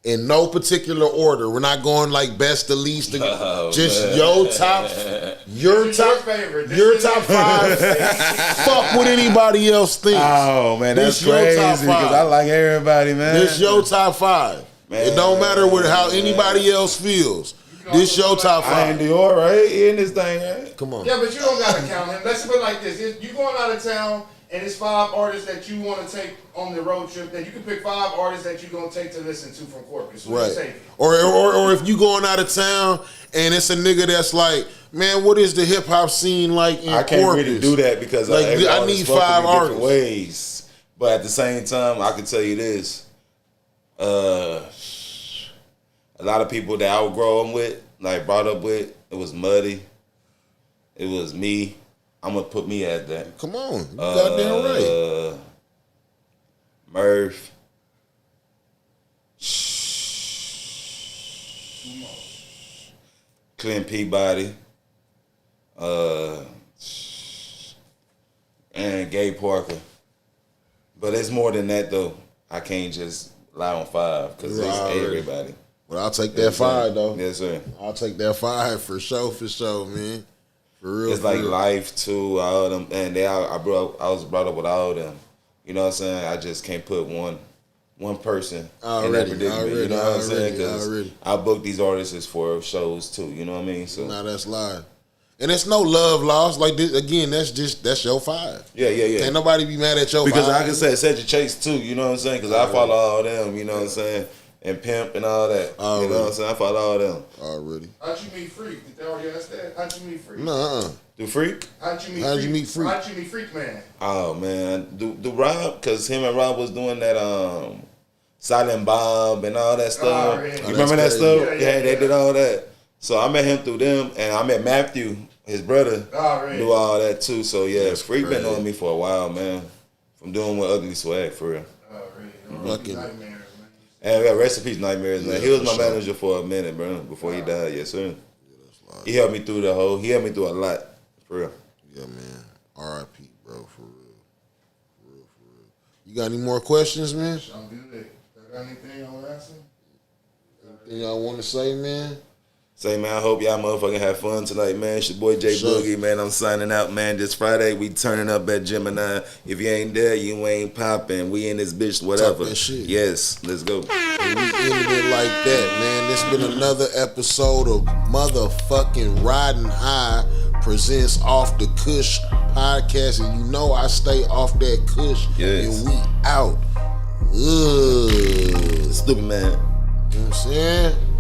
In no particular order. We're not going like best to least. Just man. your top, your favorite. your top 5. Fuck what anybody else thinks. Oh man, that's This your crazy top because 5. I like everybody, man. This your top 5. Man, It don't matter how anybody else feels. This your top I ain't 5. Dior, right? He in this thing, right? Come on. Yeah, but you don't gotta count him. Let's put it like this: you going out of town, and it's 5 artists that you want to take on the road trip. That you can pick 5 artists that you're gonna take to listen to from Corpus. Who you Right. take? Or if you going out of town and it's a nigga that's like, man, what is the hip hop scene like in I can't Corpus? really do that because Like, every I artist need fuck with 5 me different artists. ways. But at the same time, I can tell you this: a lot of people that I would grow up with, like brought up with, it was Muddy, it was me. I'm gonna put me at that. Come on, you goddamn right. Murph. Clint Peabody. And Gay Parker. But it's more than that though. I can't just lie on 5 because it's everybody. But I'll take that 5 though. Yes, sir. I'll take that 5 for sure, man. For real. It's for like real. Life too, all of them, and I was brought up with all of them. You know what I'm saying? I just can't put one person in that predicament. You know what I'm saying? Because I book these artists for shows too. You know what I mean? So nah, that's live. And it's no love lost. Like this, again, that's your 5. yeah. Can't nobody be mad at your Because 5. I can say Cedric Chase too. You know what I'm saying? Because I follow all them. You know what I'm saying? And Pimp and all that. You know what I'm saying? I follow all them. Already. How'd you meet Freak? Did they already ask that? How'd you meet Freak? Nah. Do Freak? How'd you meet How'd Freak? you meet Freak? How'd you meet Freak, man? Oh man, do Rob? Because him and Rob was doing that Silent Bob and all that stuff. Oh, yeah. You remember that crazy. stuff? Yeah, They did all that. So I met him through them, and I met Matthew, his brother, Already. do all that too. So yeah, That's Freak been crazy. on me for a while, man. From doing with Ugly Swag for real. Fucking- Nightmares, man. And yeah, rest in peace, Nightmares, man. Yeah, He was for my sure. manager for a minute, bro, before he died. Yes, sir. He helped me through he helped me through a lot, for real. Yeah, man. R.I.P., bro, for real. For real. You got any more questions, man? I'm good. Got anything I want to ask him? Anything y'all want to say, man? Say, man, I hope y'all motherfucking have fun tonight, man. It's your boy J Sure. Boogie, man. I'm signing out, man. This Friday, we turning up at Gemini. If you ain't there, you ain't popping. We in this bitch, whatever. that shit. Yes, let's go. We ended it like that, man. This been another episode of motherfucking Riding High presents Off the Kush podcast, and you know I stay off that Kush. Yes. And we out. Ugh. Stupid man. You know what I'm saying?